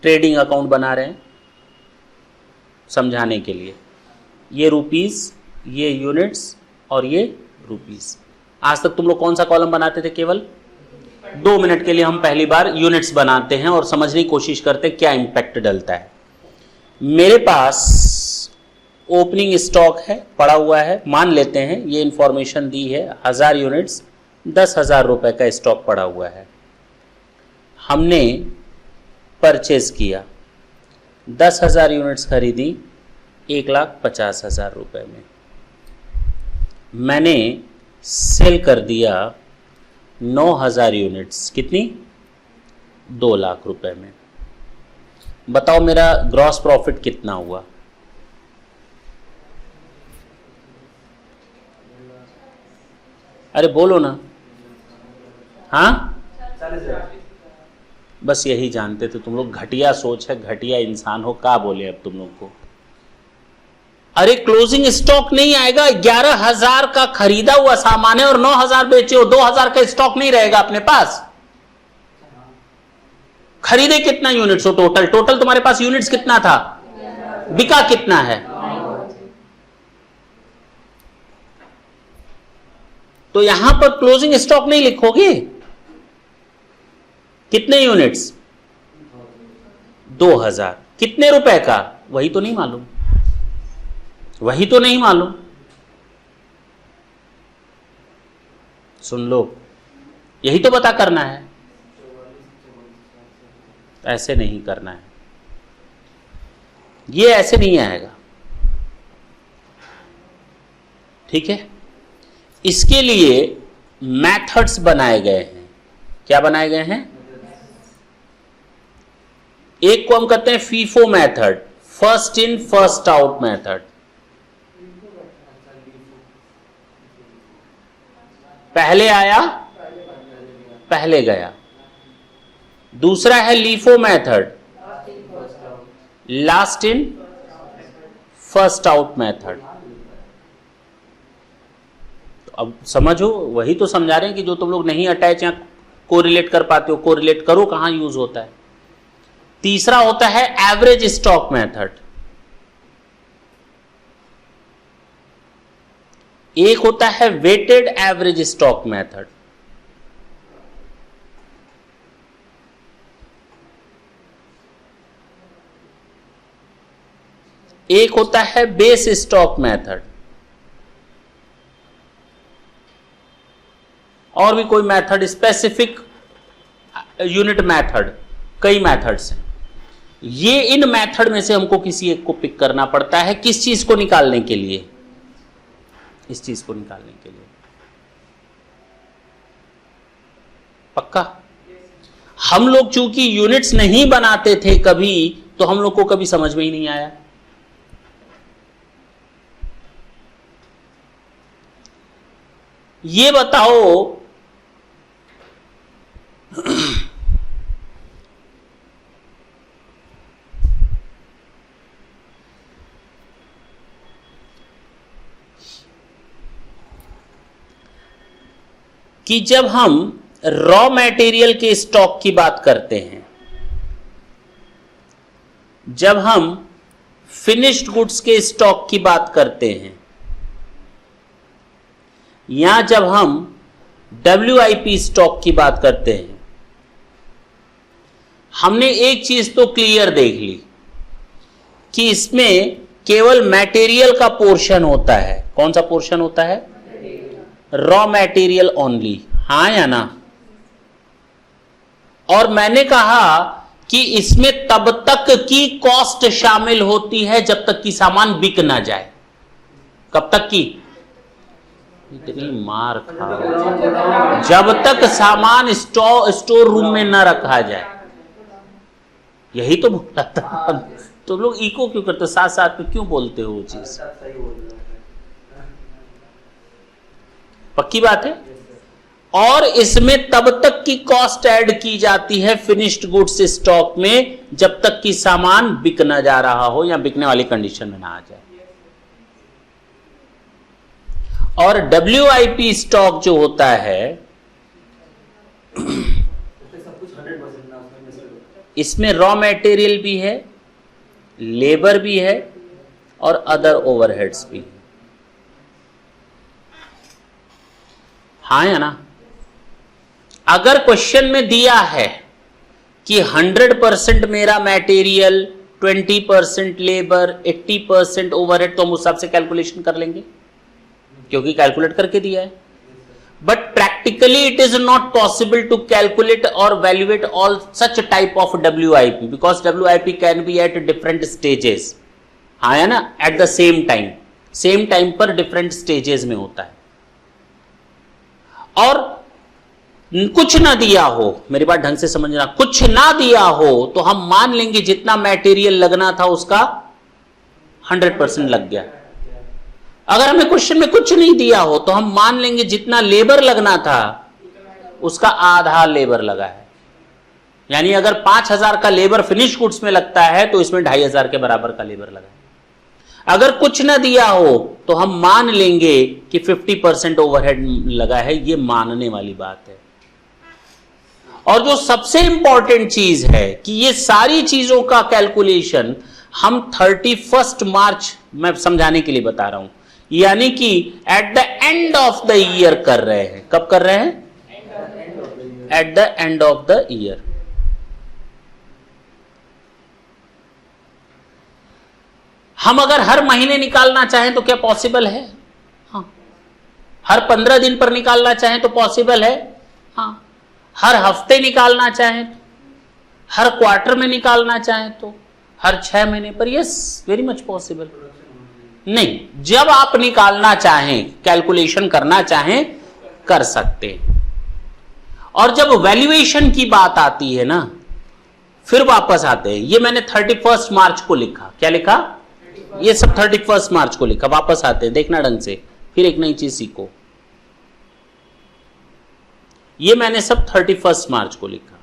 S1: ट्रेडिंग अकाउंट बना रहे हैं समझाने के लिए। ये रुपीस, ये यूनिट्स और ये रुपीस। आज तक तुम लोग कौन सा कॉलम बनाते थे? केवल 2 मिनट के लिए हम पहली बार यूनिट्स बनाते हैं और समझने की कोशिश करते हैं क्या इंपैक्ट डलता है। मेरे पास ओपनिंग स्टॉक है, पड़ा हुआ है, मान लेते हैं ये इंफॉर्मेशन दी है 1000 यूनिट्स, 10,000 रुपए का स्टॉक पड़ा हुआ है। हमने परचेज किया, 10,000 यूनिट्स खरीदी 1,50,000 रुपए में। मैंने सेल कर दिया 9,000 यूनिट्स, कितनी? 2 लाख रुपए में। बताओ मेरा ग्रॉस प्रॉफिट कितना हुआ? अरे बोलो ना। हाँ,
S2: 40,000।
S1: बस यही जानते थे तुम लोग। घटिया सोच है, घटिया इंसान हो, क्या बोले अब तुम लोग को। अरे क्लोजिंग स्टॉक नहीं आएगा। 11,000 का खरीदा हुआ सामान है और 9,000 बेचे हो, 2,000 का स्टॉक नहीं रहेगा अपने पास। खरीदे कितना यूनिट्स हो? टोटल तुम्हारे पास यूनिट्स कितना था? बिका कितना है? तो यहां पर क्लोजिंग स्टॉक नहीं लिखोगे। कितने यूनिट्स? 2,000। कितने रुपए का? वही तो नहीं मालूम, वही तो नहीं मालूम। सुन लो, यही तो पता करना है। ऐसे नहीं करना है, ये ऐसे नहीं आएगा। ठीक है, इसके लिए मेथड्स बनाए गए हैं। क्या बनाए गए हैं? एक को हम कहते हैं FIFO method, first in first out method. पहले आया पहले गया। दूसरा है LIFO method, last in first out method. अब समझो, वही तो समझा रहे हैं कि जो तुम लोग नहीं अटैच या कोरिलेट कर पाते हो, कोरिलेट करो कहां यूज होता है। तीसरा होता है एवरेज स्टॉक मेथड। एक होता है वेटेड एवरेज स्टॉक मेथड, एक होता है बेस स्टॉक मेथड, और भी कोई मेथड, स्पेसिफिक यूनिट मेथड, कई मेथड्स हैं। ये इन मेथड में से हमको किसी एक को पिक करना पड़ता है। किस चीज को निकालने के लिए? इस चीज को निकालने के लिए। पक्का? हम लोग चूंकि यूनिट्स नहीं बनाते थे कभी, तो हम लोग को कभी समझ में ही नहीं आया। ये बताओ कि जब हम रॉ मटेरियल के स्टॉक की बात करते हैं, जब हम फिनिश्ड गुड्स के स्टॉक की बात करते हैं, या जब हम WIP स्टॉक की बात करते हैं, हमने एक चीज तो क्लियर देख ली कि इसमें केवल मटेरियल का पोर्शन होता है। कौन सा पोर्शन होता है? Raw material only. हाँ या ना? और मैंने कहा कि इसमें तब तक की कॉस्ट शामिल होती है जब तक कि सामान बिक ना जाए। कब तक की? इतनी मार खा, जब तक सामान स्टोर रूम में न रखा जाए। यही तो बोला था। तो लोग इको क्यों करते? साथ साथ में क्यों बोलते हो वो चीज? पक्की बात है। और इसमें तब तक की कॉस्ट ऐड की जाती है फिनिश्ड गुड्स स्टॉक में जब तक कि सामान बिक ना जा रहा हो या बिकने वाली कंडीशन में ना आ जाए। और WIP स्टॉक जो होता है, इसमें रॉ मटेरियल भी है, लेबर भी है और अदर ओवरहेड्स भी है। हाँ या ना? अगर क्वेश्चन में दिया है कि 100% मेरा मटेरियल, 20% लेबर, 80% ओवरहेड, तो हम उस हिसाब से कैलकुलेशन कर लेंगे क्योंकि कैलकुलेट करके दिया है। But practically it is not possible to calculate और valuate all such type of WIP because WIP can be at different stages. हाँ या ना? एट द सेम टाइम पर डिफरेंट स्टेजेस में होता है। और कुछ ना दिया हो, मेरी बात ढंग से समझना, कुछ ना दिया हो तो हम मान लेंगे जितना मटेरियल लगना था उसका 100% लग गया। अगर हमें क्वेश्चन में कुछ नहीं दिया हो तो हम मान लेंगे जितना लेबर लगना था उसका आधा लेबर लगा है। यानी अगर 5000 का लेबर फिनिश गुड्स में लगता है तो इसमें 2500 के बराबर का लेबर लगा है। अगर कुछ ना दिया हो तो हम मान लेंगे कि 50% ओवरहेड लगा है। ये मानने वाली बात है। और जो सबसे इंपॉर्टेंट चीज है कि ये सारी चीजों का कैलकुलेशन हम 31 मार्च, मैं समझाने के लिए बता रहा हूं, यानी कि at the end of the year कर रहे हैं। कब कर रहे हैं? At the end of the year. हम अगर हर महीने निकालना चाहें तो क्या पॉसिबल है? हाँ। हर 15 दिन पर निकालना चाहें तो पॉसिबल है? हाँ। हर हफ्ते निकालना चाहें, हर क्वार्टर में निकालना चाहें तो, हर 6 महीने पर, यस, वेरी मच पॉसिबल। नहीं, जब आप निकालना चाहें, कैलकुलेशन करना चाहें, कर सकते हैं। और जब वैल्यूएशन की बात आती है ना, फिर वापस आते हैं। ये मैंने 31 मार्च को लिखा। क्या लिखा? ये सब 31 मार्च को लिखा। वापस आते हैं, देखना ढंग से, फिर एक नई चीज सीखो। ये मैंने सब 31 मार्च को लिखा।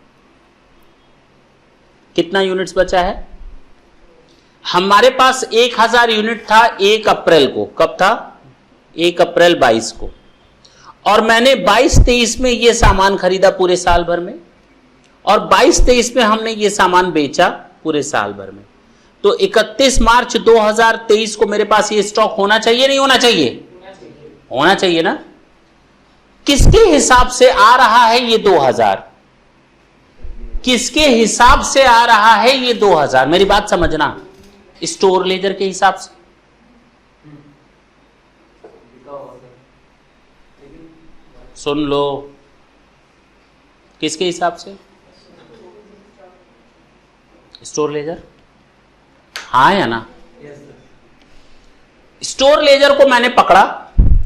S1: कितना यूनिट्स बचा है? हमारे पास 1000 यूनिट था 1 अप्रैल को। कब था? 1 अप्रैल 22 को। और मैंने 22-23 में ये सामान खरीदा पूरे साल भर में, और 22-23 में हमने ये सामान बेचा पूरे साल भर में। तो 31 मार्च 2023 को मेरे पास ये स्टॉक होना चाहिए, नहीं होना चाहिए? होना चाहिए ना। किसके हिसाब से आ रहा है ये 2000? किसके हिसाब से आ रहा है ये 2000? मेरी बात समझना, स्टोर लेजर के हिसाब से। सुन लो, किसके हिसाब से? स्टोर लेजर, हाँ या ना? स्टोर लेजर को मैंने पकड़ा,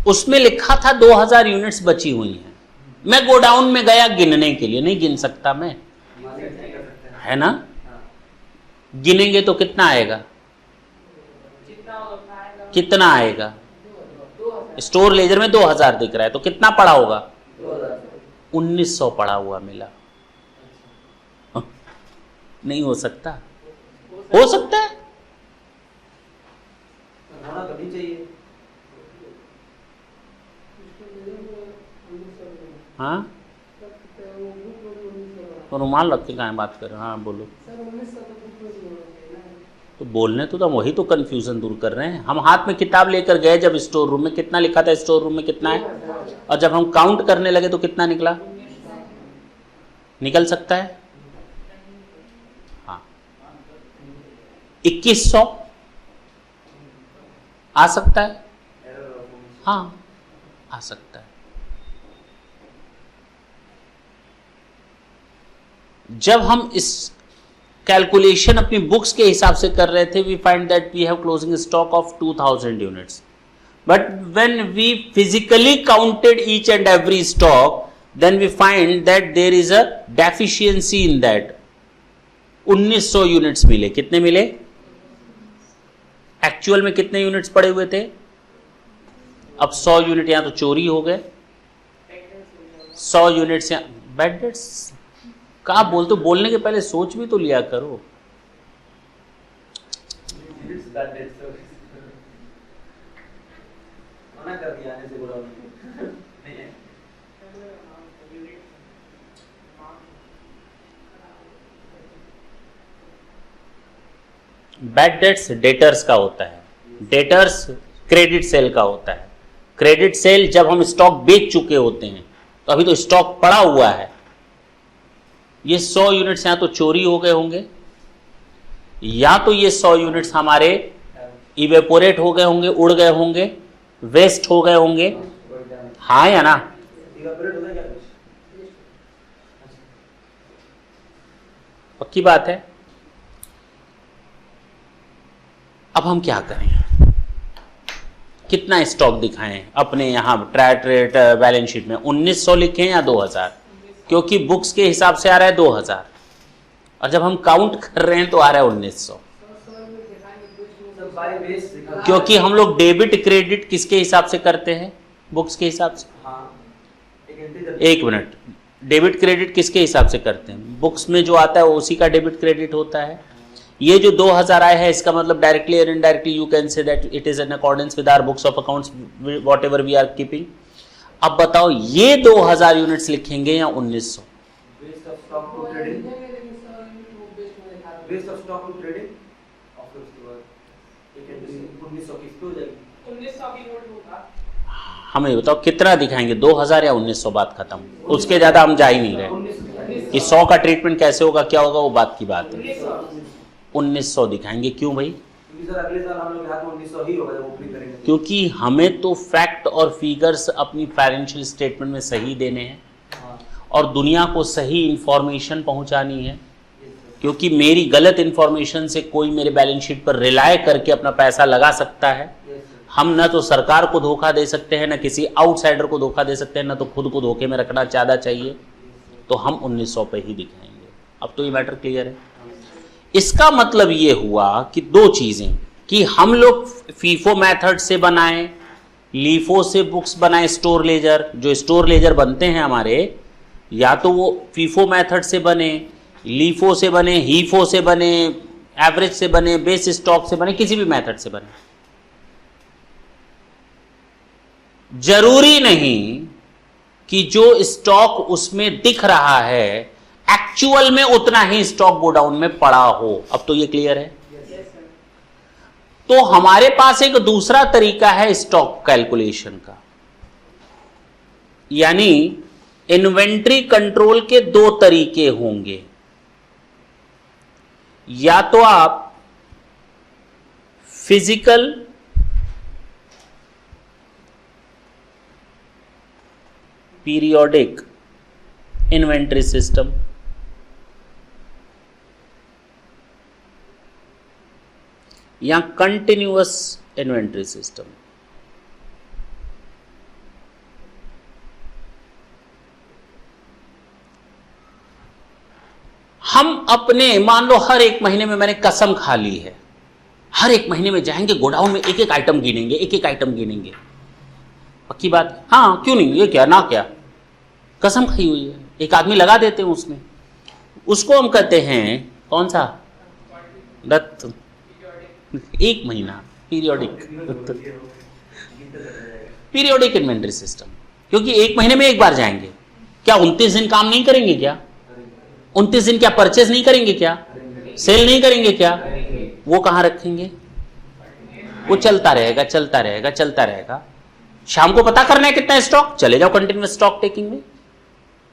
S1: उसमें लिखा था 2000 यूनिट्स बची हुई हैं। मैं गोडाउन में गया गिनने के लिए, नहीं गिन सकता मैं, है ना? गिनेंगे तो कितना आएगा? कितना आएगा? स्टोर लेजर में 2000 दिख रहा है, तो कितना पड़ा होगा? 1900 पड़ा हुआ मिला। नहीं हो सकता? हो सकता है,
S2: होना कभी चाहिए।
S1: हाँ? तो रुमाल रख के कहाँ बात कर रहे हो? हाँ बोलो। तो बोलने तो वही तो कंफ्यूजन दूर कर रहे हैं। हम हाथ में किताब लेकर गए जब स्टोर रूम में, कितना लिखा था स्टोर रूम में कितना है, और जब हम काउंट करने लगे तो कितना निकला? निकल सकता है? हाँ। 2100 आ सकता है? हाँ आ सकता है। जब हम इस कैलकुलेशन अपनी बुक्स के हिसाब से कर रहे थे, we find that we have closing stock of 2000 units, but when we physically counted each and every stock, then we find that there is a deficiency in that. 1900 units मिले। कितने मिले? एक्चुअल में कितने यूनिट्स पड़े हुए थे? अब 100 unit यहां तो चोरी हो गए, 100 यूनिट्स यहां बैड डेट्स। कहा बोलते, बोलने के पहले सोच भी तो लिया करो।
S2: मना कर दिया आने से बोला नहीं है।
S1: बैड डेट्स डेटर्स का होता है, डेटर्स क्रेडिट सेल का होता है। क्रेडिट सेल जब हम स्टॉक बेच चुके होते हैं, तो अभी तो स्टॉक पड़ा हुआ है। ये 100 यूनिट्स यहां तो चोरी हो गए होंगे, या तो ये 100 यूनिट्स हमारे इवेपोरेट हो गए होंगे, उड़ गए होंगे, वेस्ट हो गए होंगे, हाँ या ना? पक्की बात है। अब हम क्या करें? कितना स्टॉक दिखाएं अपने यहां ट्रेड बैलेंस शीट में? 1900 लिखें या 2000? क्योंकि बुक्स के हिसाब से आ रहा है 2000, और जब हम काउंट कर रहे हैं तो आ रहा है 1900। क्योंकि हम लोग डेबिट क्रेडिट किसके हिसाब से करते हैं? बुक्स के हिसाब से। एक मिनट, डेबिट क्रेडिट किसके हिसाब से करते हैं? बुक्स में जो आता है उसी का डेबिट क्रेडिट होता है। ये जो 2000 आया है, इसका मतलब डायरेक्टली और indirectly you can say that it is in accordance with our books of accounts whatever we are keeping. अब बताओ, ये 2000 यूनिट्स लिखेंगे या 1900?
S2: Waste of stock to trading, waste of stock to trading, और फिर उसके बाद एक एंट्री 1900 की हो जाएगी।
S3: 1900 की नोट होगा।
S1: हमें बताओ कितना दिखाएंगे, 2000 या 1900? बात खत्म, उसके ज्यादा हम जा ही नहीं रहे। कि 100 का ट्रीटमेंट कैसे होगा, क्या होगा, वो बात की बात है। 1900 दिखाएंगे। क्यों भाई?
S2: अगले साल हम लोग हाथ में 1900 ही होगा जब ओपनिंग करेंगे।
S1: क्योंकि हमें तो फैक्ट और फिगर्स अपनी फाइनेंशियल स्टेटमेंट में सही देने हैं, और दुनिया को सही इंफॉर्मेशन पहुंचानी है। क्योंकि मेरी गलत इंफॉर्मेशन से कोई मेरे बैलेंस शीट पर रिलाय करके अपना पैसा लगा सकता है। हम न तो सरकार को धोखा दे सकते हैं, न किसी आउटसाइडर को धोखा दे सकते हैं, न तो खुद को धोखे में रखना ज़्यादा चाहिए। तो हम 1900 पे ही दिखाएंगे। अब तो ये मैटर क्लियर है। इसका मतलब ये हुआ कि दो चीजें, कि हम लोग फीफो मेथड से बनाएं, लीफो से बुक्स बनाएं। स्टोर लेजर, जो स्टोर लेजर बनते हैं हमारे, या तो वो फीफो मेथड से बने, लीफो से बने, हीफो से बने, एवरेज से बने, बेस स्टॉक से बने, किसी भी मेथड से बने। जरूरी नहीं कि जो स्टॉक उसमें दिख रहा है एक्चुअल में उतना ही स्टॉक गोडाउन में पड़ा हो। अब तो ये क्लियर है। तो हमारे पास एक दूसरा तरीका है स्टॉक कैलकुलेशन का। यानी इन्वेंट्री कंट्रोल के दो तरीके होंगे, या तो आप फिजिकल पीरियोडिक इन्वेंट्री सिस्टम, या कंटिन्यूअस इन्वेंट्री सिस्टम। हम अपने, मान लो हर एक महीने में मैंने कसम खा ली है, हर एक महीने में जाएंगे गोडाउन में, एक एक आइटम गिनेंगे, एक एक आइटम गिनेंगे। पक्की बात? हाँ, क्यों नहीं, ये क्या ना क्या, कसम खाई हुई है। एक आदमी लगा देते हैं उसमें, उसको हम कहते हैं कौन सा दत्त, एक महीना पीरियोडिक, पीरियोडिक इन्वेंट्री सिस्टम। क्योंकि एक महीने में एक बार जाएंगे। क्या 29 दिन काम नहीं करेंगे क्या? 29 दिन क्या परचेज नहीं करेंगे क्या? सेल नहीं करेंगे क्या? वो कहां रखेंगे? वो चलता रहेगा, चलता रहेगा, चलता रहेगा। शाम को पता करना है कितना स्टॉक, चले जाओ कंटिन्यूअस स्टॉक टेकिंग में,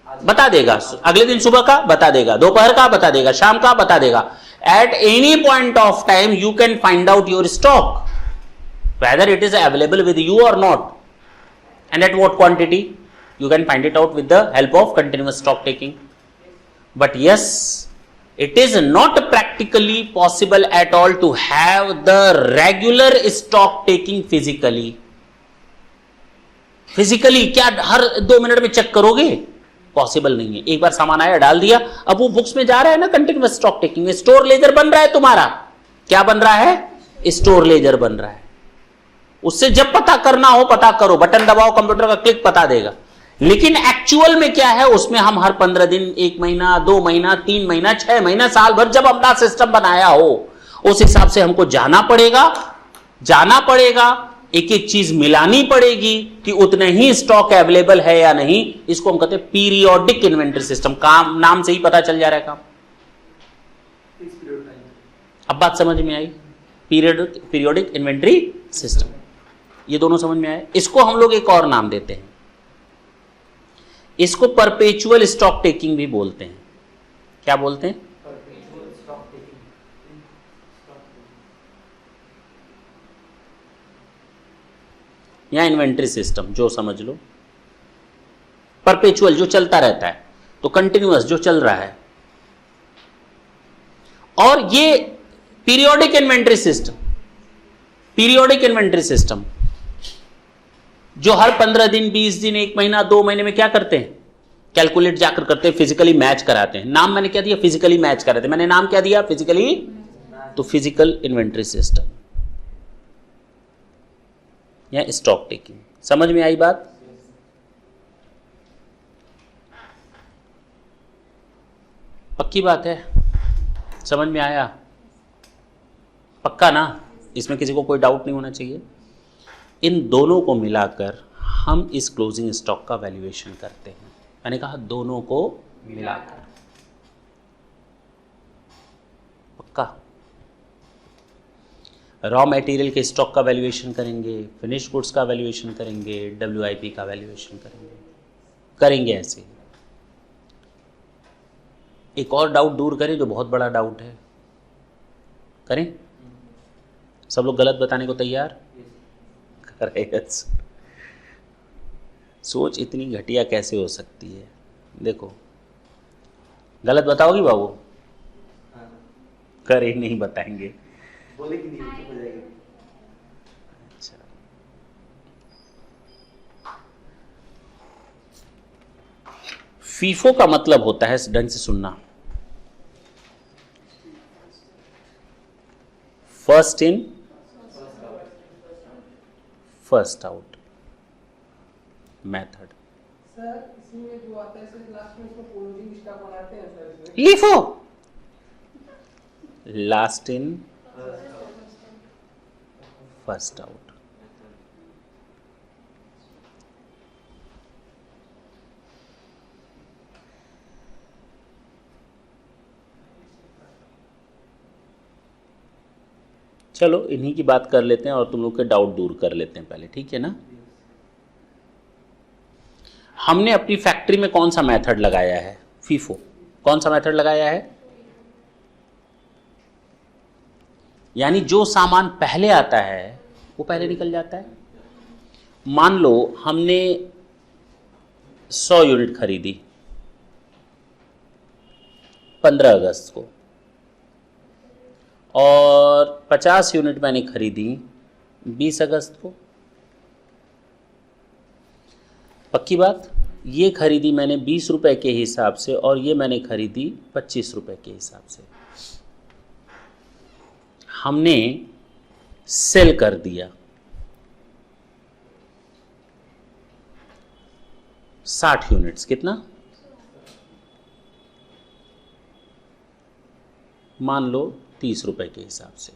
S1: बता देगा। अगले दिन सुबह का बता देगा, दोपहर का बता देगा, शाम का बता देगा। At any point of time you can find out your stock, whether it is available with you or not, and at what quantity. You can find it out with the help of continuous stock taking. But yes, it is not practically possible at all to have the regular stock taking physically. Physically क्या हर 2 minute में check करोगे? Possible नहीं है। एक बार सामान आया, डाल दिया, अब वो बुक्स में जा रहा है ना कंटिन्यूअस स्टॉक टेकिंग में, स्टोर लेजर बन रहा है तुम्हारा। क्या बन रहा है? स्टोर लेजर बन रहा है। उससे जब पता करना हो पता करो, बटन दबाओ, कंप्यूटर का क्लिक पता देगा। लेकिन एक्चुअल में क्या है, उसमें हम हर 15 दिन, 1 महीना, 2 महीना, 3 महीना, 6 महीना, साल भर जब अपना सिस्टम बनाया हो, उस हिसाब से हमको जाना पड़ेगा, एक एक चीज मिलानी पड़ेगी कि उतने ही स्टॉक अवेलेबल है या नहीं। इसको हम कहते हैं पीरियोडिक इन्वेंट्री सिस्टम। काम नाम से ही पता चल जा रहा है काम। अब बात समझ में आई? पीरियोडिक इन्वेंट्री सिस्टम, ये दोनों समझ में आए। इसको हम लोग एक और नाम देते हैं, इसको परपेचुअल स्टॉक टेकिंग भी बोलते हैं। क्या बोलते हैं? या इन्वेंट्री सिस्टम, जो समझ लो। परपेचुअल जो चलता रहता है, तो कंटिन्यूअस जो चल रहा है। और ये पीरियोडिक इन्वेंट्री सिस्टम जो हर 15 दिन, 20 दिन, 1 महीना, 2 महीने में क्या करते हैं? कैलकुलेट जाकर करते हैं, फिजिकली मैच कराते हैं। नाम मैंने क्या दिया? फिजिकली मैच कराते हैं। मैंने नाम क्या दिया? फिजिकली। तो फिजिकल इन्वेंट्री सिस्टम या स्टॉक टेकिंग। समझ में आई बात? पक्की बात है? समझ में आया? पक्का ना? इसमें किसी को कोई डाउट नहीं होना चाहिए। इन दोनों को मिलाकर हम इस क्लोजिंग स्टॉक का वैल्यूएशन करते हैं। मैंने कहा दोनों को मिलाकर। पक्का? रॉ मटेरियल के स्टॉक का वैल्यूएशन करेंगे, फिनिश गुड्स का वैल्यूएशन करेंगे, WIP का वैल्यूएशन करेंगे ऐसे ही। एक और डाउट दूर करें जो बहुत बड़ा डाउट है, करें? सब लोग गलत बताने को तैयार? करें। सोच इतनी घटिया कैसे हो सकती है? देखो, गलत बताओगी बाबू? करे नहीं बताएंगे।
S2: बोले कि नहीं हो जाएगा।
S1: अच्छा, फीफो का मतलब होता है, ढंग से सुनना, first in first out method.
S4: Sir इसमें जो आता है सर लास्ट में इसको क्लोजिंग स्टॉक बनाते हैं सर इसमें।
S1: LIFO last in first out. चलो इन्हीं की बात कर लेते हैं और तुम लोग के डाउट दूर कर लेते हैं पहले, ठीक है ना? हमने अपनी फैक्ट्री में कौन सा मेथड लगाया है? फीफो। कौन सा मेथड लगाया है? यानी जो सामान पहले आता है वो पहले निकल जाता है। मान लो हमने 100 यूनिट खरीदी 15 अगस्त को और 50 यूनिट मैंने खरीदी 20 अगस्त को। पक्की बात, ये खरीदी मैंने 20 रुपए के हिसाब से और ये मैंने खरीदी 25 रुपए के हिसाब से। हमने सेल कर दिया 60 यूनिट्स। कितना? मान लो 30 रुपए के हिसाब से।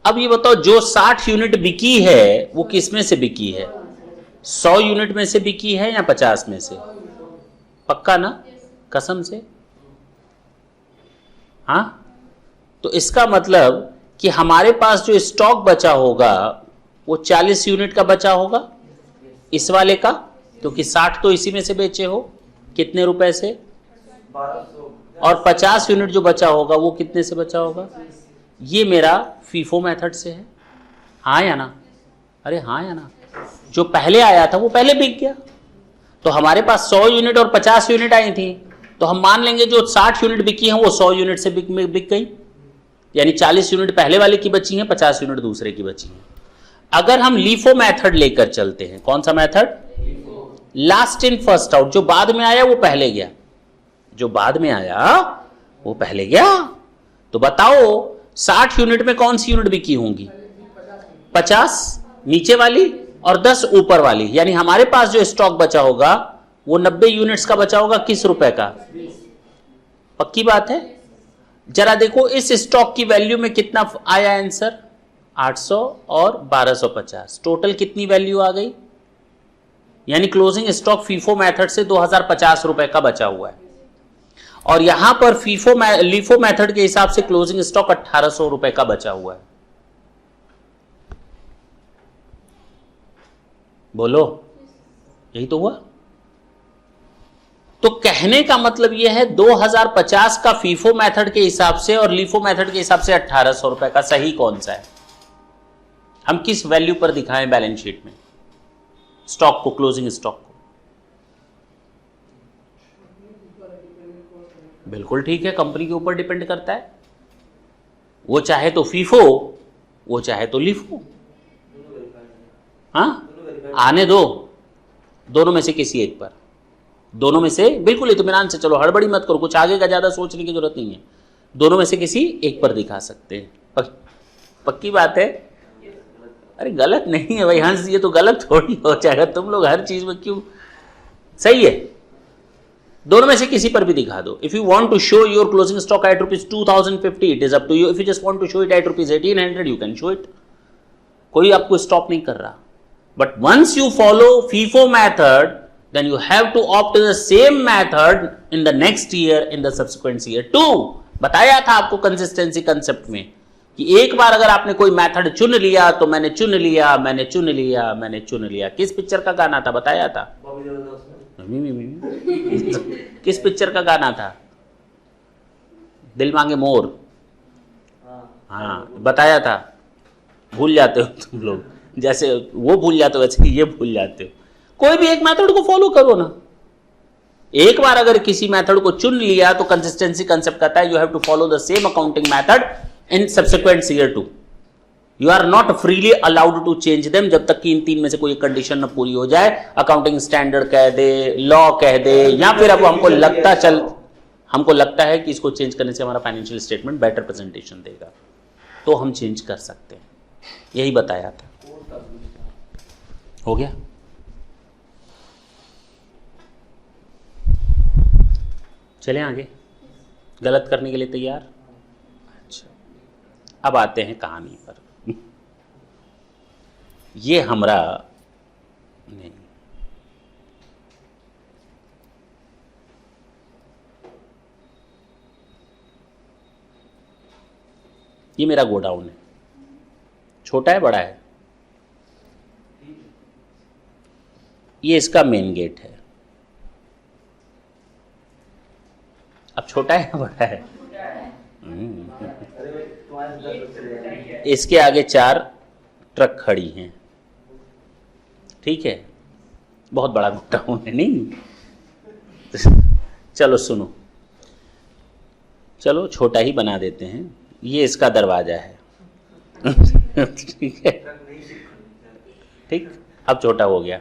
S1: अब ये बताओ जो 60 यूनिट बिकी है वो किस में से बिकी है? 100 यूनिट में से बिकी है या 50 में से? पक्का ना? कसम से? हाँ, तो इसका मतलब कि हमारे पास जो स्टॉक बचा होगा वो 40 यूनिट का बचा होगा इस वाले का, क्योंकि 60 तो इसी में से बेचे हो। कितने रुपए से?
S2: 1200।
S1: और 50 यूनिट जो बचा होगा वो कितने से बचा होगा? ये मेरा फीफो मेथड से है। हाँ या ना? अरे हाँ या ना? जो पहले आया था वो पहले बिक गया। तो हमारे पास 100 यूनिट और 50 यूनिट आई थी, तो हम मान लेंगे जो 60 यूनिट बिकी हैं वो 100 यूनिट से बिक गई, यानी 40 यूनिट पहले वाले की बची हैं, 50 यूनिट दूसरे की बची हैं। अगर हम लीफो मेथड लेकर चलते हैं, कौन सा method? Last in first out. जो बाद में आया वो पहले गया, जो बाद में आया वो पहले गया। तो बताओ 60 यूनिट में कौन सी यूनिट बिकी होंगी? 50 नीचे वाली और 10 ऊपर वाली। यानी हमारे पास जो स्टॉक बचा होगा वो 90 यूनिट्स का बचा होगा। किस रुपए का? पक्की बात है? जरा देखो इस स्टॉक की वैल्यू में कितना आया आंसर? 800 और 1250। टोटल कितनी वैल्यू आ गई? यानी क्लोजिंग स्टॉक फीफो मेथड से 2050 रुपए का बचा हुआ है, और यहां पर लीफो मेथड के हिसाब से क्लोजिंग स्टॉक 1800 रुपए का बचा हुआ है। बोलो, यही तो हुआ। तो कहने का मतलब यह है 2050 का फीफो मेथड के हिसाब से और लीफो मेथड के हिसाब से 1800 रुपए का सही कौन सा है? हम किस वैल्यू पर दिखाएं बैलेंस शीट में स्टॉक को, क्लोजिंग स्टॉक को? बिल्कुल ठीक है, कंपनी के ऊपर डिपेंड करता है। वो चाहे तो फीफो, वो चाहे तो लीफो। हाँ, आने दो दोनों में से किसी एक पर, दोनों में से बिल्कुल इत्मीनान से। चलो हड़बड़ी मत करो, कुछ आगे का ज्यादा सोचने की जरूरत नहीं है। दोनों में से किसी एक पर दिखा सकते हैं। पक्की बात है? अरे गलत नहीं है भाई हंस, ये तो गलत थोड़ी हो जाएगा। तुम लोग हर चीज में क्यों? सही है, दोनों में से किसी पर भी दिखा दो। If you want to show your closing stock at ₹2050, it is up to you. If you just want to show it at ₹1800, you can show it. कोई आपको स्टॉप नहीं कर रहा। But once you follow FIFO method, then you have to opt the same method in the next year, in the subsequent year too। बताया था आपको consistency concept में कि एक बार अगर आपने कोई मेथड चुन लिया तो मैंने चुन लिया, मैंने चुन लिया, मैंने चुन लिया। किस पिक्चर का गाना था? बताया था। किस पिक्चर का गाना था? दिल मांगे मोर। हाँ, बताया था। भूल जाते हो तुम लोग, जैसे वो भूल जाते हो वैसे ये भूल जाते हो। कोई भी एक मेथड को फॉलो करो ना। एक बार अगर किसी मेथड को चुन लिया तो कंसिस्टेंसी कांसेप्ट कहता है you have to follow the same accounting method in subsequent year too. You are not freely allowed to change them जब तक कि इन तीन में से कोई कंडीशन न पूरी हो जाए। अकाउंटिंग स्टैंडर्ड कह दे, लॉ कह दे, या फिर अब हमको लगता है कि इसको चेंज करने से हमारा फाइनेंशियल स्टेटमेंट बेटर प्रेजेंटेशन देगा, तो हम चेंज कर सकते हैं। यही बताया था। हो गया? चलें आगे। गलत करने के लिए तैयार? अच्छा, अब आते हैं कहानी पर। ये हमरा नहीं, ये मेरा गोडाउन है। छोटा है बड़ा है? ये इसका मेन गेट है। अब छोटा है या बड़ा है?
S2: अरे भाई तुम्हारे 10 लोग चले जाएंगे।
S1: इसके आगे 4 ट्रक खड़ी हैं, ठीक है, बहुत बड़ा गोडाउन है नहीं। चलो सुनो, चलो छोटा ही बना देते हैं, ये इसका दरवाजा है। ठीक है, ठीक, अब छोटा हो गया।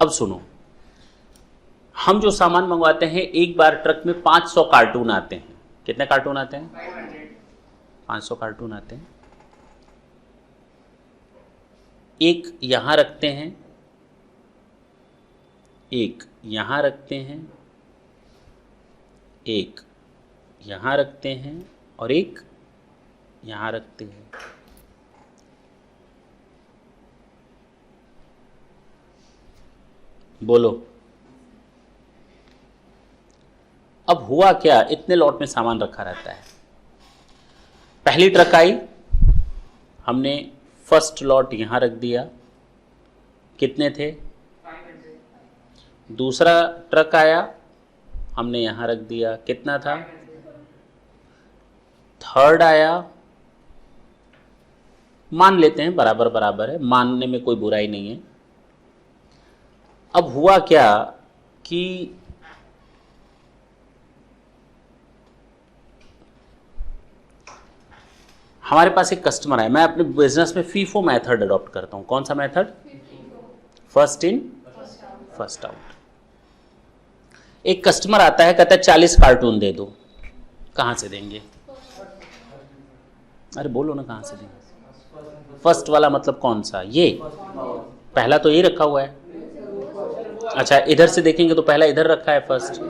S1: अब सुनो, हम जो सामान मंगवाते हैं एक बार ट्रक में 500 कार्टून आते हैं। कितने कार्टून आते हैं? 500 कार्टून आते हैं। एक यहां रखते हैं, एक यहां रखते हैं, एक यहां रखते हैं और एक यहां रखते हैं। बोलो, अब हुआ क्या? इतने लॉट में सामान रखा रहता है। पहली ट्रक आई, हमने फर्स्ट लॉट यहां रख दिया, कितने थे? 500। दूसरा ट्रक आया, हमने यहां रख दिया, कितना था? 500। थर्ड आया, मान लेते हैं बराबर बराबर है, मानने में कोई बुराई नहीं है। अब हुआ क्या कि हमारे पास एक कस्टमर है, मैं अपने बिजनेस में फीफो मेथड अडॉप्ट करता हूं। कौन सा method? First in first out. एक कस्टमर आता है, कहता है 40 कार्टून दे दो। कहां से देंगे? अरे बोलो ना, कहां से देंगे? फर्स्ट वाला मतलब कौन सा? ये पहला तो ये रखा हुआ है। अच्छा, इधर से देखेंगे तो पहला इधर रखा है फर्स्ट।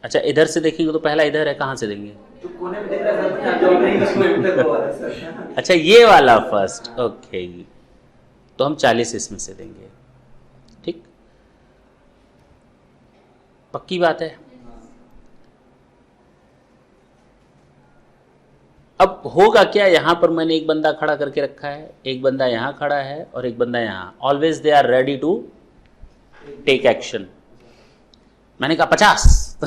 S1: अच्छा, इधर से देखेंगे तो पहला इधर है, कहां से देंगे?
S2: कोने में दिख रहा है, जो नहीं उसमें वो वाला सर।
S1: अच्छा, ये वाला फर्स्ट, ओके, तो हम 40 इसमें से देंगे, ठीक, पक्की बात है। अब होगा क्या, यहां पर मैंने एक बंदा खड़ा करके रखा है, एक बंदा यहां खड़ा है और एक बंदा यहां। Always they are ready to take action. मैंने कहा 50,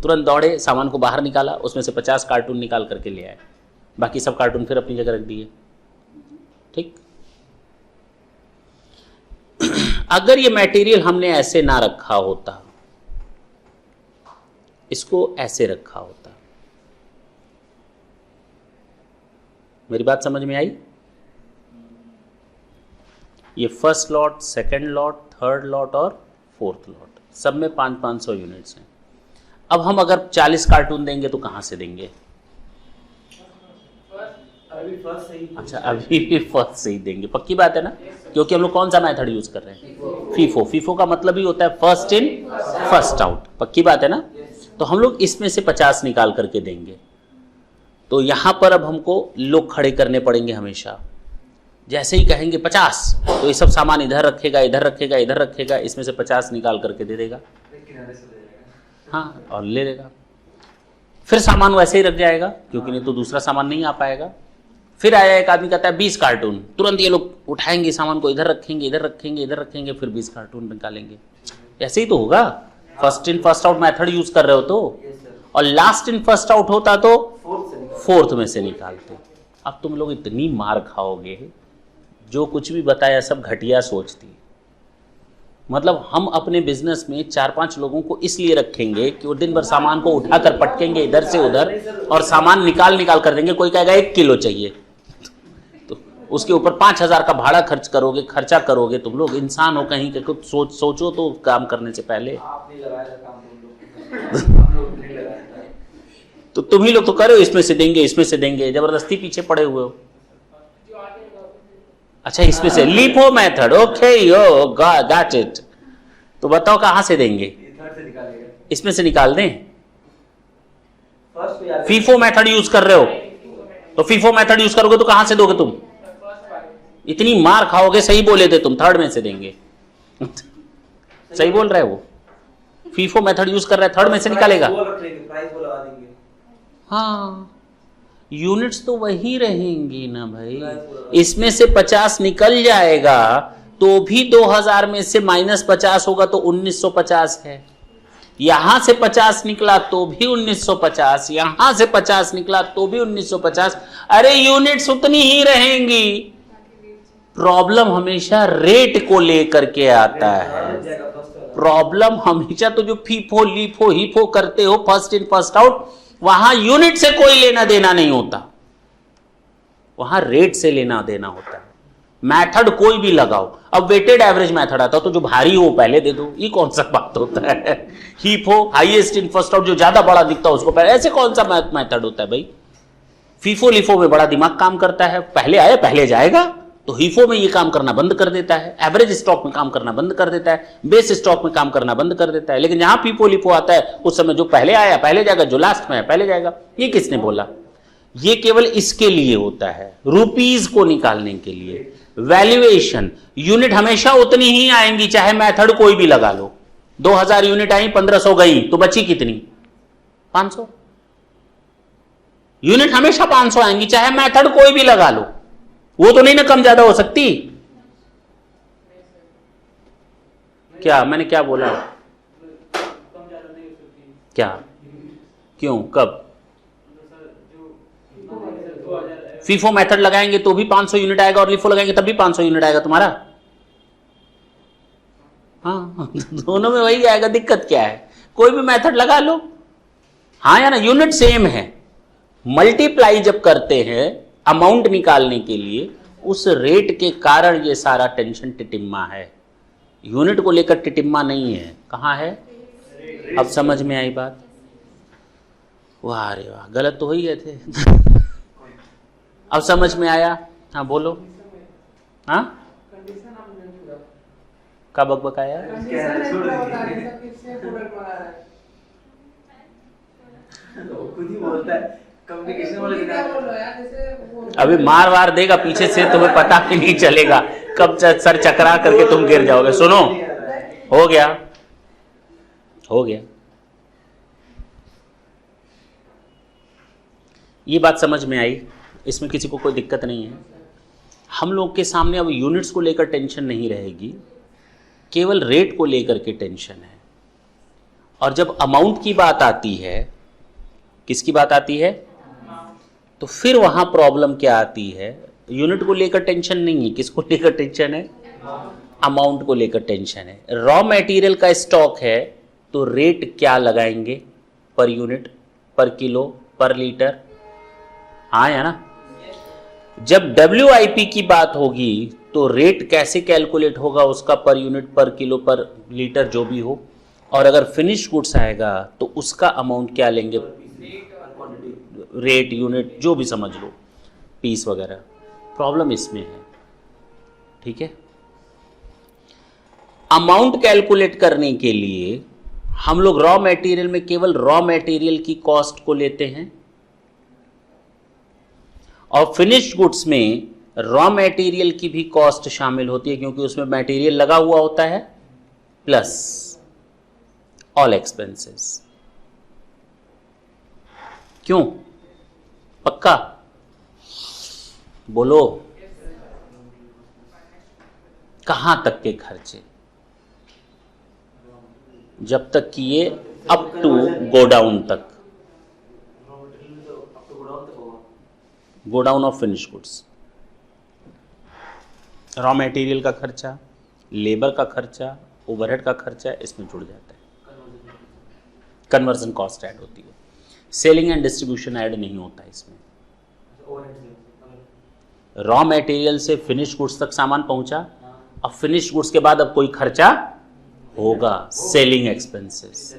S1: तुरंत दौड़े, सामान को बाहर निकाला, उसमें से 50 कार्टून निकाल करके ले आए, बाकी सब कार्टून फिर अपनी जगह रख दिए, ठीक। अगर ये मटेरियल हमने ऐसे ना रखा होता, इसको ऐसे रखा होता, मेरी बात समझ में आई? ये first lot, second lot, third lot और फोर्थ लॉट, सब में 500 यूनिट्स हैं। अब हम अगर 40 कार्टून देंगे तो कहां से देंगे?
S2: अभी फर्स्ट सही।
S1: अच्छा, अभी भी फर्स्ट सही देंगे, पक्की बात है ना? क्योंकि हम लोग कौन सा मेथड यूज कर रहे हैं? फीफो। फीफो का मतलब ही होता है फर्स्ट इन फर्स्ट आउट, पक्की बात है ना? तो हम लोग इसमें से 50 निकाल करके देंगे। तो यहां पर अब हमको लोग खड़े करने पड़ेंगे हमेशा। जैसे ही कहेंगे 50, तो ये सब सामान इधर रखेगा, इधर रखेगा, इधर रखेगा, इसमें से 50 निकाल करके दे देगा, हाँ, और ले लेगा। फिर सामान वैसे ही रख जाएगा, क्योंकि नहीं तो दूसरा सामान नहीं आ पाएगा। फिर आया एक आदमी, कहता है 20 कार्टून, तुरंत ये लोग उठाएंगे सामान को, इधर रखेंगे, इधर रखेंगे, इधर रखेंगे, फिर 20 कार्टून निकालेंगे। ऐसे ही तो होगा। First in first out method use कर रहे हो तो, और लास्ट इन फर्स्ट आउट होता तो फोर्थ में से निकालते। अब तुम लोग इतनी मार खाओगे, जो कुछ भी बताया सब घटिया सोचती। मतलब हम अपने बिजनेस में 4-5 लोगों को इसलिए रखेंगे कि वो दिन भर सामान को उठाकर पटकेंगे इधर से उधर और सामान निकाल कर देंगे। कोई कहेगा 1 किलो चाहिए, तो उसके ऊपर 5000 का भाड़ा खर्चा करोगे। तुम लोग इंसान हो कहीं के, कुछ सोचो तो काम करने से पहले। तो तुम ही लोग तो करो, इसमें से देंगे, इसमें से देंगे, जबरदस्ती पीछे पड़े हुए हो। अच्छा, इसमें से LiPo method, okay, yo got it. तो बताओ कहां से देंगे? इसमें से निकाल दें। फीफो मेथड यूज कर रहे हो, तो फीफो मेथड यूज करोगे तो कहां से दोगे तुम? इतनी मार खाओगे। सही बोले थे तुम, थर्ड में से देंगे। सही बोल रहे हो, फीफो मेथड यूज कर रहे हैं, थर्ड में से निकालेगा। हाँ, यूनिट्स तो वही रहेंगी ना भाई। इसमें से 50 निकल जाएगा तो भी 2000 में से -50 होगा तो 1950 है। यहां से 50 निकला तो भी 1950, यहां से 50 निकला तो भी 1950। अरे यूनिट्स उतनी ही रहेंगी। प्रॉब्लम हमेशा रेट को लेकर के आता है। प्रॉब्लम हमेशा तो जो फीफो लीफो हीफो करते हो, फर्स्ट इन फर्स्ट आउट, वहां यूनिट से कोई लेना देना नहीं होता, वहां रेट से लेना देना होता है। मेथड कोई भी लगाओ, अब वेटेड एवरेज मेथड आता तो जो भारी हो पहले दे दो, ये कौन सा बात होता है। हीप हो, हाईएस्ट इन फर्स्ट आउट, जो ज्यादा बड़ा दिखता है उसको पहले, ऐसे कौन सा मेथड होता है भाई। फीफो लिफो में बड़ा दिमाग काम करता है, पहले आया पहले जाएगा, तो हीफो में ये काम करना बंद कर देता है, एवरेज स्टॉक में काम करना बंद कर देता है, बेस स्टॉक में काम करना बंद कर देता है। लेकिन जहां फीफो लिफो आता है उस समय जो पहले आया पहले जाएगा, जो लास्ट में है पहले जाएगा। ये किसने बोला? ये केवल इसके लिए होता है, रुपीज को निकालने के लिए। वैल्यूएशन, यूनिट हमेशा उतनी ही आएंगी चाहे मेथड कोई भी लगा लो। 2000 यूनिट आई, 1500 गई, तो बची कितनी? 500। यूनिट हमेशा 500 आएंगी चाहे मेथड कोई भी लगा लो, वो तो नहीं ना कम ज्यादा हो सकती। क्या मैंने क्या बोला? क्या? क्यों? कब? फीफो मेथड लगाएंगे तो भी 500 यूनिट आएगा और लिफो लगाएंगे तब भी 500 यूनिट आएगा तुम्हारा। हाँ, दोनों में वही आएगा, दिक्कत क्या है? कोई भी मेथड लगा लो, हाँ या ना, यूनिट सेम है। मल्टीप्लाई जब करते हैं अमाउंट निकालने के लिए, उस रेट के कारण ये सारा टेंशन टिटिम्मा है। यूनिट को लेकर टिटिम्मा नहीं है। कहां है? अब समझ में आई बात? वाह रे वाह, गलत तो हो ही गए थे। अब समझ में आया? हाँ बोलो। हाँ,
S4: कंडीशन आपने नहीं पूरा।
S1: का बकबकाया?
S4: कंडीशन नहीं पूरा बता रहे सब, किससे प्रोडक्ट बना रहा है।
S2: वो खुद ही बोलता है कम्युनिकेशन वाले
S4: क्या बोल रहा है यार, जैसे वो
S1: अभी मार वार देगा पीछे से, तुम्हें पता भी नहीं चलेगा कब सर चकरा करके तुम गिर जाओगे। सुनो, हो गया, हो गया। ये बात समझ में आई, इसमें किसी को कोई दिक्कत नहीं है। हम लोग के सामने अब यूनिट्स को लेकर टेंशन नहीं रहेगी, केवल रेट को लेकर के टेंशन है। और जब अमाउंट की बात आती है, किसकी बात आती है, तो फिर वहां प्रॉब्लम क्या आती है? यूनिट को लेकर टेंशन नहीं है, किसको लेकर टेंशन है? अमाउंट को लेकर टेंशन है। रॉ मटेरियल का स्टॉक है तो रेट क्या लगाएंगे? पर यूनिट, पर किलो, पर लीटर, हाँ या ना। जब WIP की बात होगी तो रेट कैसे कैलकुलेट होगा उसका? पर यूनिट, पर किलो, पर लीटर, जो भी हो। और अगर फिनिश गुड्स आएगा तो उसका अमाउंट क्या लेंगे? रेट, यूनिट, जो भी समझ लो, पीस वगैरह। प्रॉब्लम इसमें है, ठीक है। अमाउंट कैलकुलेट करने के लिए हम लोग रॉ मटेरियल में केवल रॉ मटेरियल की कॉस्ट को लेते हैं, और फिनिश्ड गुड्स में रॉ मटेरियल की भी कॉस्ट शामिल होती है, क्योंकि उसमें मटेरियल लगा हुआ होता है प्लस ऑल एक्सपेंसेस। क्यों? पक्का बोलो। कहां तक के खर्चे? जब तक कि ये अप टू गोडाउन तक, godown of finish goods. Raw material का खर्चा, लेबर का खर्चा, ओवरहेड का खर्चा इसमें जुड़ जाता है, कन्वर्जन कॉस्ट ऐड होती है। सेलिंग एंड डिस्ट्रीब्यूशन ऐड नहीं होता इसमें। रॉ मटेरियल से फिनिश गुड्स तक सामान पहुंचा, अब फिनिश गुड्स के बाद अब कोई खर्चा होगा, सेलिंग एक्सपेंसेस।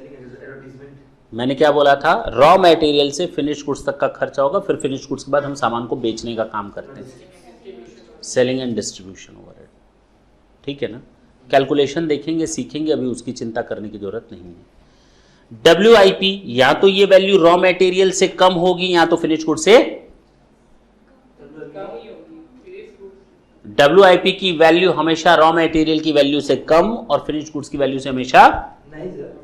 S1: मैंने क्या बोला था? रॉ मटेरियल से फिनिश गुड्स तक का खर्चा होगा, फिर फिनिश गुड्स के बाद हम सामान को बेचने का काम करते हैं, सेलिंग एंड डिस्ट्रीब्यूशन ओवरहेड, ठीक है ना। कैलकुलेशन देखेंगे, सीखेंगे, अभी उसकी चिंता करने की जरूरत नहीं है। WIP, या तो ये वैल्यू रॉ मटेरियल से कम होगी या तो फिनिश गुड से। WIP की वैल्यू हमेशा रॉ मटेरियल की वैल्यू से कम और फिनिश गुड्स की वैल्यू से हमेशा।
S2: नहीं सर,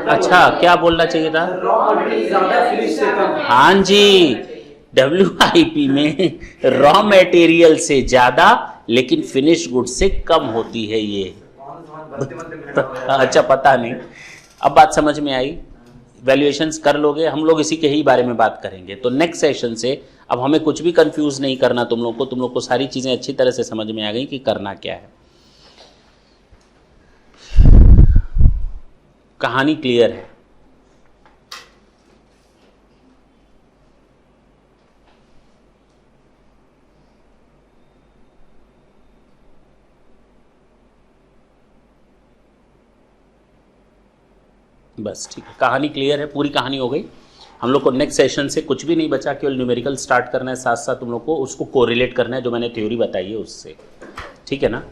S1: अच्छा, क्या बोलना चाहिए था?
S2: रॉ मटेरियल ज्यादा फिनिश से कम।
S1: हाँ जी, WIP में रॉ मटेरियल से ज्यादा लेकिन फिनिश गुड से कम होती है ये। अच्छा, पता नहीं, अब बात समझ में आई? वैल्यूएशंस कर लोगे, हम लोग इसी के ही बारे में बात करेंगे। तो नेक्स्ट सेशन से अब हमें कुछ भी कंफ्यूज नहीं करना तुम लोग को सारी चीज़ें अच्छी तरह से समझ में आ गई कि करना क्या है। कहानी क्लियर है? बस ठीक है, कहानी क्लियर है, पूरी कहानी हो गई। हम लोग को नेक्स्ट सेशन से कुछ भी नहीं बचा, केवल न्यूमेरिकल स्टार्ट करना है, साथ साथ तुम लोग को उसको कोरिलेट करना है जो मैंने थ्योरी बताई है उससे। ठीक है ना?